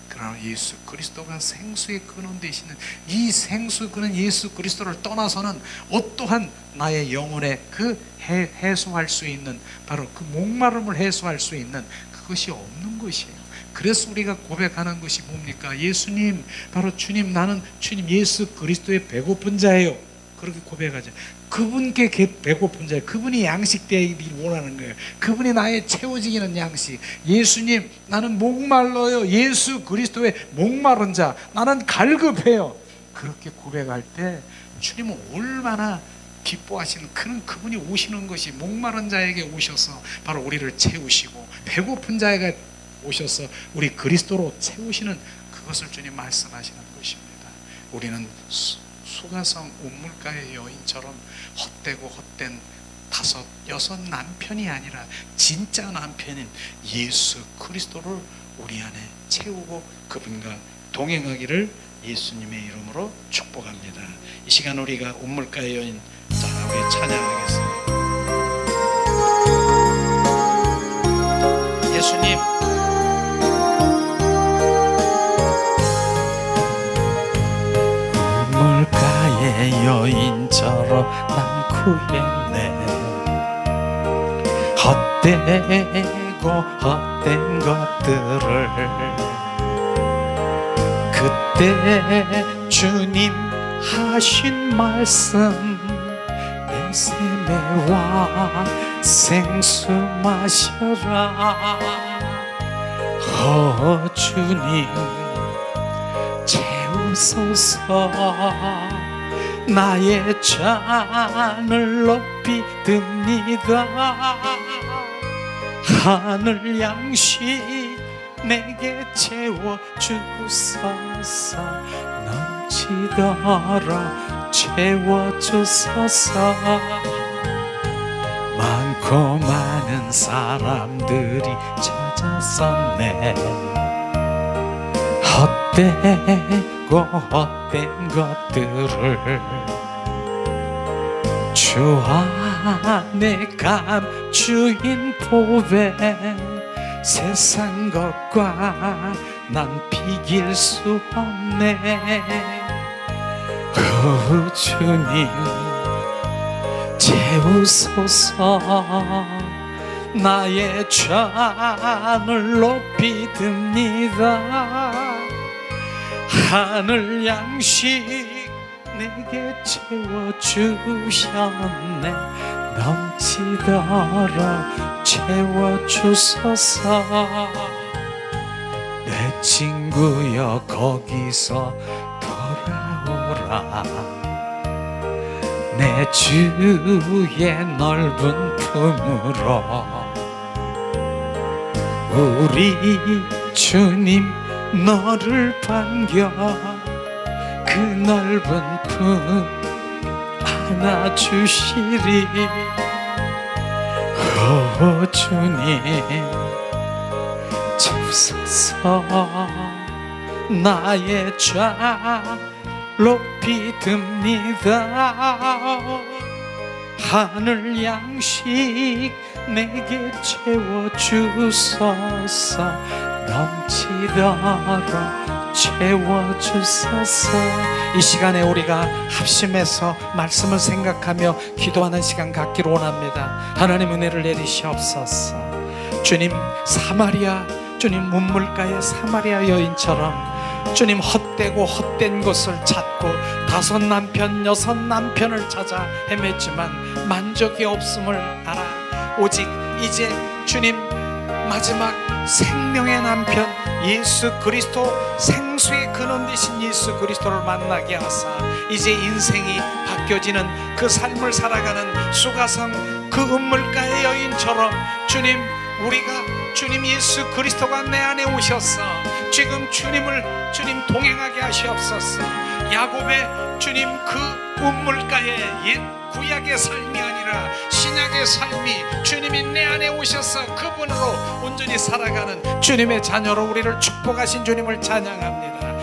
그러나 예수 그리스도가 생수의 근원 되시는 이 생수, 그는 예수 그리스도를 떠나서는 어떠한 나의 영혼에 그 해소할 수 있는 바로 그 목마름을 해소할 수 있는 그것이 없는 것이에요. 그래서 우리가 고백하는 것이 뭡니까? 예수님, 바로 주님, 나는 주님 예수 그리스도의 배고픈 자예요. 그렇게 고백하죠. 그분께 배고픈 자예요. 그분이 양식되기를 원하는 거예요. 그분이 나의 채워지기는 양식. 예수님, 나는 목말라요. 예수 그리스도의 목마른 자, 나는 갈급해요. 그렇게 고백할 때 주님은 얼마나 기뻐하시는, 그분이 오시는 것이 목마른 자에게 오셔서 바로 우리를 채우시고 배고픈 자에게 오셔서 우리 그리스도로 채우시는 그것을 주님 말씀하시는 것입니다. 우리는 수가성 우물가의 여인처럼 헛되고 헛된 5, 6 남편이 아니라 진짜 남편인 예수 그리스도를 우리 안에 채우고 그분과 동행하기를 예수님의 이름으로 축복합니다. 이 시간 우리가 우물가의 여인, 자, 우리 찬양하겠습니다. 예수님, 우물가의 여인처럼 난 구했네. 헛되고 헛된 것들을 그때 주님 하신 말씀, 내 샘에와 생수 마셔라. 주님 채우소서. 나의 잔을 높이 듭니다. 하늘 양식 내게 채워주소서. 넘치도록 채워주소서. 많고 많은 사람들이 찾아섰네. 헛되고 헛된 것들을 주 안에 감추인 보배, 세상 것과 난 비길 수 없네. 주님 채우소서. 나의 잔을 높이 듭니다. 하늘 양식 내게 채워주셨네. 넘치도록 채워주소서. 내 친구여 거기서 돌아오라. 내 주의 넓은 품으로. 우리 주님 너를 반겨 그 넓은 품 안아주시리. 주님 주옵소서. 나의 죄 높이 듭니다. 하늘 양식 내게 채워주소서. 넘치도록 채워주소서. 이 시간에 우리가 합심해서 말씀을 생각하며 기도하는 시간 갖기를 원합니다. 하나님 은혜를 내리시옵소서. 주님, 주님 문물가의 사마리아 여인처럼 주님 헛되고 헛된 것을 찾고 5 남편 6 남편을 찾아 헤맸지만 만족이 없음을 알아 오직 이제 주님 마지막 생명의 남편 예수 그리스도, 생수의 근원 되신 예수 그리스도를 만나게 하사 이제 인생이 바뀌어지는 그 삶을 살아가는 수가성 그 음물가의 여인처럼 주님, 우리가 주님 예수 그리스도가 내 안에 오셔서 지금 주님을 주님 동행하게 하시옵소서. 야곱의 주님 그 음물가의 옛 구약의 삶이 아니라 신약의 삶이 주님이 내 안에 오셔서 그분으로 온전히 살아가는 주님의 자녀로 우리를 축복하신 주님을 찬양합니다.